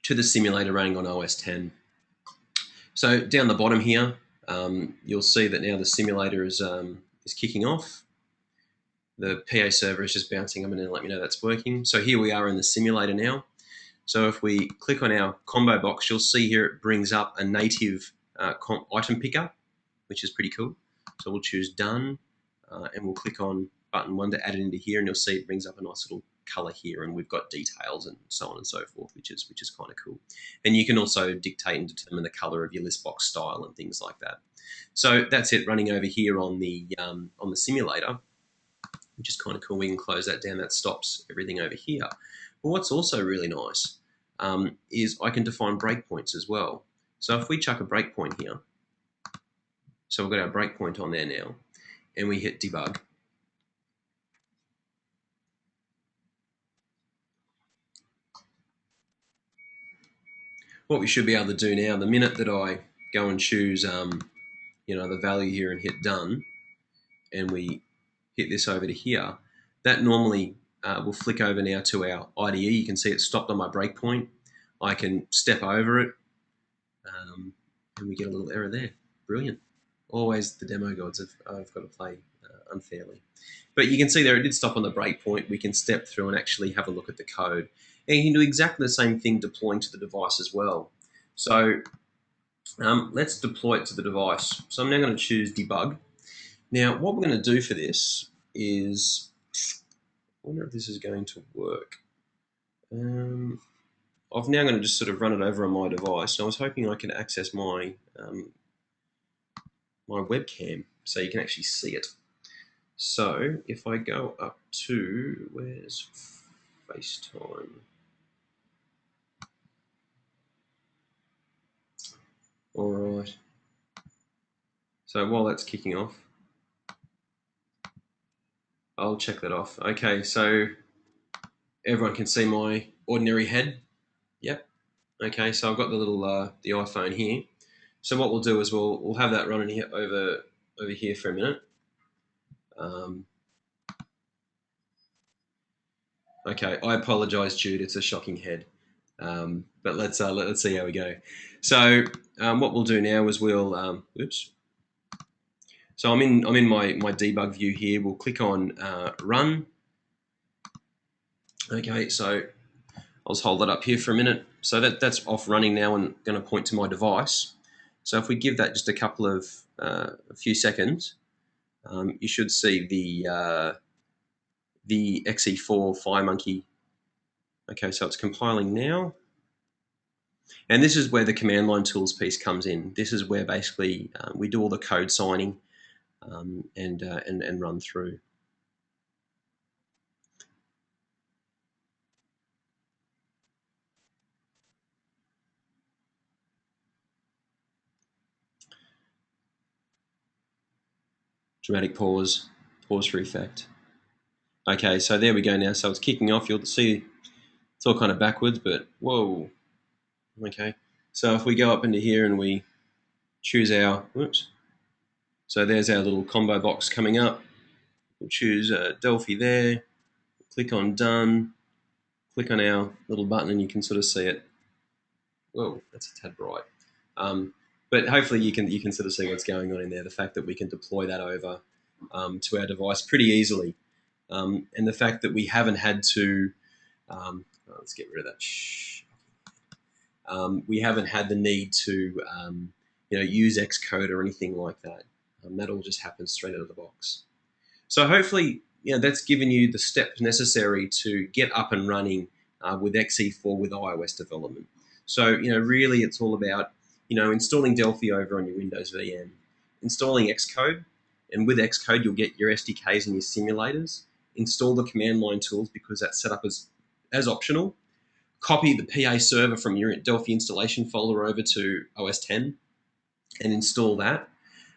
to the simulator running on OS 10. So down the bottom here, you'll see that now the simulator is kicking off. The PA server is just bouncing up and then let me know that's working. So here we are in the simulator now. So if we click on our combo box, you'll see here it brings up a native item picker, which is pretty cool. So we'll choose done and we'll click on button 1 to add it into here, and you'll see it brings up a nice little color here, and we've got details and so on and so forth, which is kind of cool. And you can also dictate and determine the color of your list box style and things like that. So that's it running over here on the simulator, which is kind of cool. We can close that down. That stops everything over here. But what's also really nice is I can define breakpoints as well. So if we chuck a breakpoint here, so we've got our breakpoint on there now, and we hit debug. What we should be able to do now, the minute that I go and choose, the value here and hit done, and we hit this over to here, that normally will flick over now to our IDE. You can see it stopped on my breakpoint. I can step over it, and we get a little error there. Brilliant. Always the demo gods I've got to play unfairly. But you can see there it did stop on the breakpoint. We can step through and actually have a look at the code. And you can do exactly the same thing deploying to the device as well. So let's deploy it to the device. So I'm now going to choose debug. Now what we're going to do for this is, I wonder if this is going to work. I'm now going to just sort of run it over on my device. And I was hoping I could access my my webcam so you can actually see it. So if I go up to, where's FaceTime? All right. So while that's kicking off, I'll check that off. Okay, so everyone can see my ordinary head. Yep. Okay, so I've got the little the iPhone here. So what we'll do is we'll have that running here over here for a minute. Um, okay, I apologise, Jude. It's a shocking head. But let's see how we go. So what we'll do now is we'll oops. So I'm in my debug view here. We'll click on run. Okay, so I'll just hold that up here for a minute. So that's off running now and going to point to my device. So if we give that just a few seconds, you should see the XE4 FireMonkey. Okay, so it's compiling now. And this is where the command line tools piece comes in. This is where basically we do all the code signing and run through. Dramatic pause for effect. Okay, so there we go now. So it's kicking off. You'll see it's all kind of backwards, but whoa. Okay, so if we go up into here and we choose our, whoops. So there's our little combo box coming up. We'll choose Delphi there, click on done, click on our little button and you can sort of see it. Whoa, that's a tad bright. But hopefully you can sort of see what's going on in there. The fact that we can deploy that over to our device pretty easily. And the fact that we haven't had to, let's get rid of that. We haven't had the need to, use Xcode or anything like that. That all just happens straight out of the box. So hopefully, that's given you the steps necessary to get up and running with XE4 with iOS development. So, really it's all about, installing Delphi over on your Windows VM, installing Xcode, and with Xcode you'll get your SDKs and your simulators. Install the command line tools because that's set up as optional. Copy the PA server from your Delphi installation folder over to OS 10 and install that.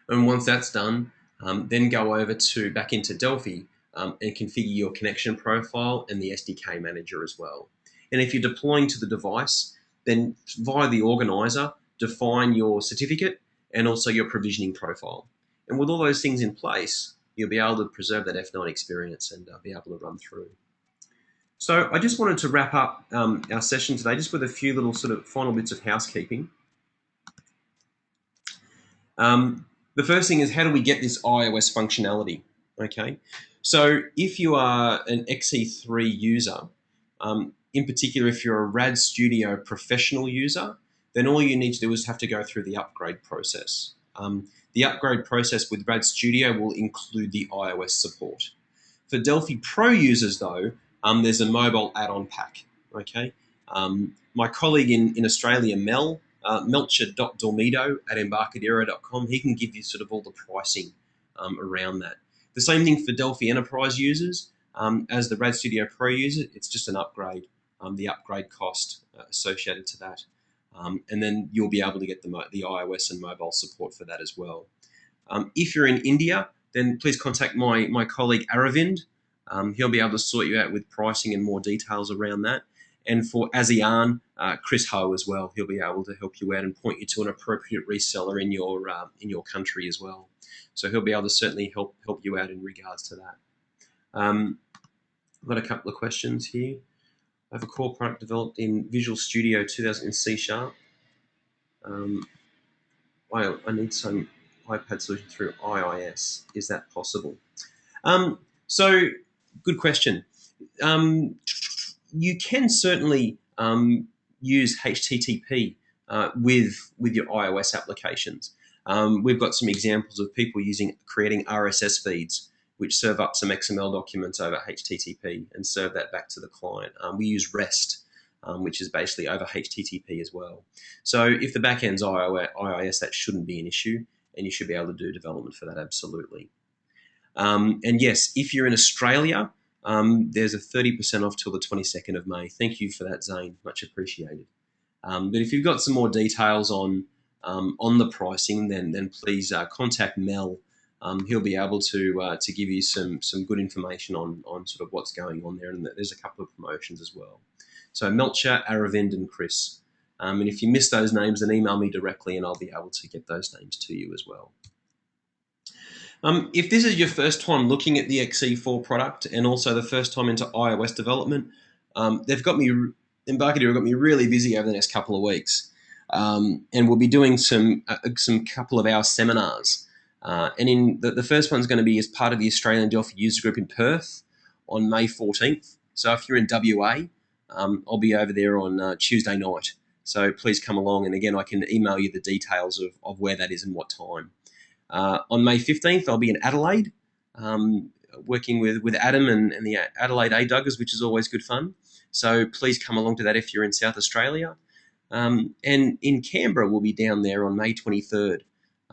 And once that's done, then go over back into Delphi and configure your connection profile and the SDK manager as well. And if you're deploying to the device, then via the organizer, define your certificate and also your provisioning profile. And with all those things in place, you'll be able to preserve that F9 experience and be able to run through. So I just wanted to wrap up our session today just with a few little sort of final bits of housekeeping. The first thing is, how do we get this iOS functionality? Okay, so if you are an XE3 user, in particular if you're a RAD Studio professional user, then all you need to do is have to go through the upgrade process. The upgrade process with RAD Studio will include the iOS support. For Delphi Pro users, though, there's a mobile add-on pack. Okay, my colleague in Australia, Melcher.dormido@embarcadero.com, he can give you sort of all the pricing around that. The same thing for Delphi Enterprise users. As the RAD Studio Pro user, it's just an upgrade, the upgrade cost associated to that. And then you'll be able to get the iOS and mobile support for that as well. If you're in India, then please contact my colleague Aravind. He'll be able to sort you out with pricing and more details around that. And for ASEAN, Chris Ho as well. He'll be able to help you out and point you to an appropriate reseller in your country as well. So he'll be able to certainly help you out in regards to that. I've got a couple of questions here. I have a core product developed in Visual Studio 2000 in C#. I need some iPad solution through iOS. Is that possible? So, good question. You can certainly use HTTP with your iOS applications. We've got some examples of people creating RSS feeds which serve up some XML documents over HTTP and serve that back to the client. We use REST, which is basically over HTTP as well. So if the backend's iOS, that shouldn't be an issue, and you should be able to do development for that absolutely. And yes, if you're in Australia, there's a 30% off till the 22nd of May. Thank you for that, Zane. Much appreciated. But if you've got some more details on the pricing, then please contact Mel. He'll be able to give you some good information on sort of what's going on there, and there's a couple of promotions as well. So Melcher, Aravind, and Chris. And if you miss those names, then email me directly, and I'll be able to get those names to you as well. If this is your first time looking at the XE4 product and also the first time into iOS development, they've got me, Embarcadero got me really busy over the next couple of weeks. And we'll be doing some couple of hour seminars. And in the first one's going to be as part of the Australian Delphi user group in Perth on May 14th. So if you're in WA, I'll be over there on Tuesday night. So please come along. And again, I can email you the details of where that is and what time. On May 15th, I'll be in Adelaide, working with Adam and the Adelaide A-Duggers, which is always good fun. So please come along to that if you're in South Australia. And in Canberra, we'll be down there on May 23rd.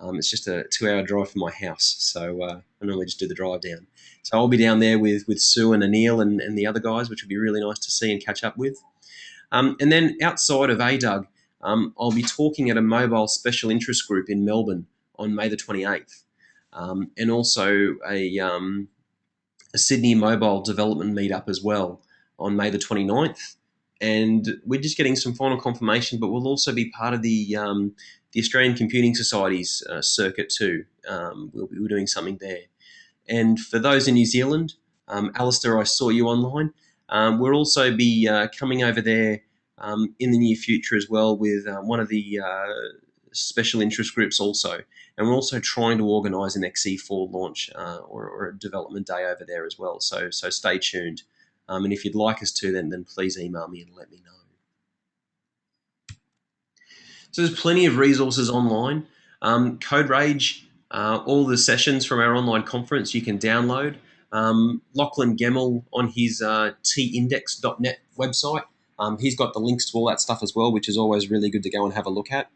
It's just a 2-hour drive from my house, so I normally just do the drive down. So I'll be down there with Sue and Anil and the other guys, which would be really nice to see and catch up with. And then outside of ADUG, I'll be talking at a mobile special interest group in Melbourne on May the 28th, and also a Sydney mobile development meetup as well on May the 29th. And we're just getting some final confirmation, but we'll also be part of the Australian Computing Society's circuit too. We'll be doing something there. And for those in New Zealand, Alistair, I saw you online. We'll also be coming over there in the near future as well with one of the special interest groups also. And we're also trying to organise an XE4 launch or a development day over there as well. So stay tuned. And if you'd like us to, then please email me and let me know. So there's plenty of resources online. Code Rage, all the sessions from our online conference you can download. Lachlan Gemmell on his tindex.net website, he's got the links to all that stuff as well, which is always really good to go and have a look at.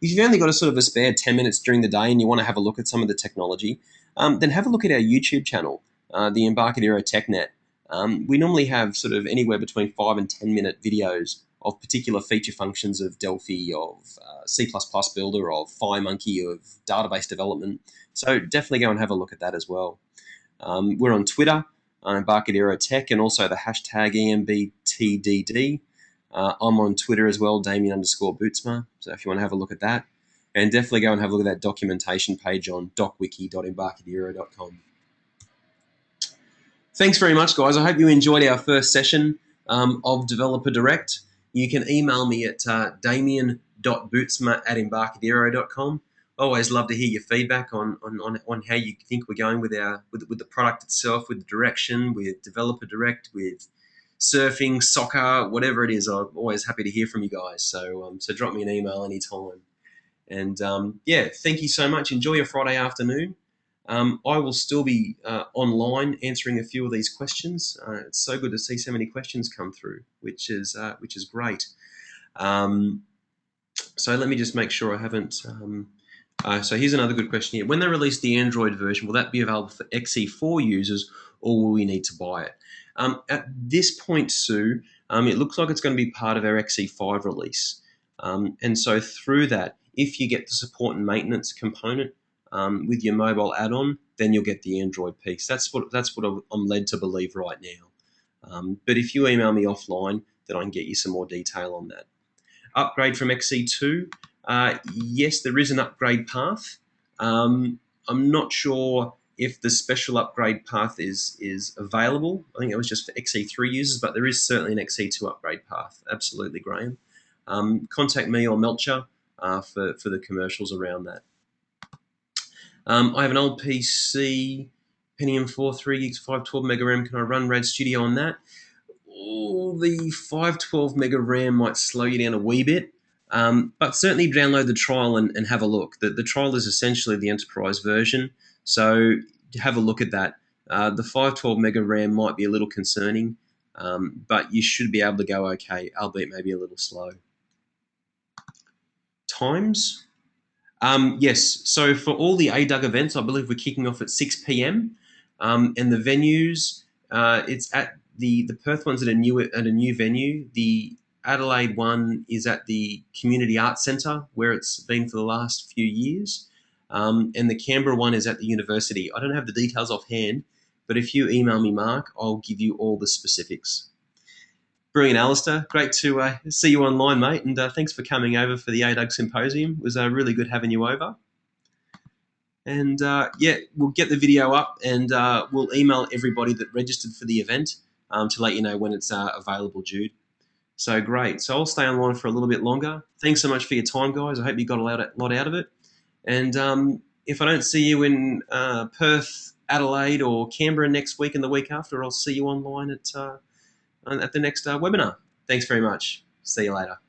If you've only got a sort of a spare 10 minutes during the day and you want to have a look at some of the technology, then have a look at our YouTube channel, the Embarcadero TechNet. We normally have sort of anywhere between 5 and 10 minute videos of particular feature functions of Delphi, of C++ Builder, of FireMonkey, of database development. So definitely go and have a look at that as well. We're on Twitter, Embarcadero Tech, and also the hashtag EMBTDD. I'm on Twitter as well, Damien_Bootsma. So if you want to have a look at that, and definitely go and have a look at that documentation page on docwiki.embarcadero.com. Thanks very much, guys. I hope you enjoyed our first session of Developer Direct. You can email me at damien.bootsma@embarcadero.com. Always love to hear your feedback on how you think we're going with the product itself, with the direction, with Developer Direct, with surfing, soccer, whatever it is. I'm always happy to hear from you guys. So drop me an email anytime. And thank you so much. Enjoy your Friday afternoon. I will still be online answering a few of these questions. It's so good to see so many questions come through, which is great. So let me just make sure I haven't. So here's another good question here. When they release the Android version, will that be available for XE4 users, or will we need to buy it? At this point, Sue, it looks like it's going to be part of our XE5 release. And so through that, if you get the support and maintenance component with your mobile add-on, then you'll get the Android piece. That's what I'm led to believe right now. But if you email me offline, then I can get you some more detail on that. Upgrade from XE2. Yes, there is an upgrade path. I'm not sure if the special upgrade path is available. I think it was just for XE3 users, but there is certainly an XE2 upgrade path. Absolutely, Graham. Contact me or Melcher for the commercials around that. I have an old PC, Pentium 4, 3 gigs, 512 mega RAM. Can I run RAD Studio on that? Oh, the 512 mega RAM might slow you down a wee bit, but certainly download the trial and have a look. The trial is essentially the enterprise version, so have a look at that. The 512 mega RAM might be a little concerning, but you should be able to go okay, albeit maybe a little slow. Times? Yes, so for all the ADUG events, I believe we're kicking off at 6 p.m. And the venues, it's at the Perth one's at a new venue. The Adelaide one is at the Community Arts Centre, where it's been for the last few years. And the Canberra one is at the university. I don't have the details offhand, but if you email me, Mark, I'll give you all the specifics. Brilliant, Alistair. Great to see you online, mate, and thanks for coming over for the ADUG Symposium. It was really good having you over. And yeah, we'll get the video up, and we'll email everybody that registered for the event to let you know when it's available, Jude. So great. So I'll stay online for a little bit longer. Thanks so much for your time, guys. I hope you got a lot out of it. And if I don't see you in Perth, Adelaide, or Canberra next week and the week after, I'll see you online at the next webinar. Thanks very much. See you later.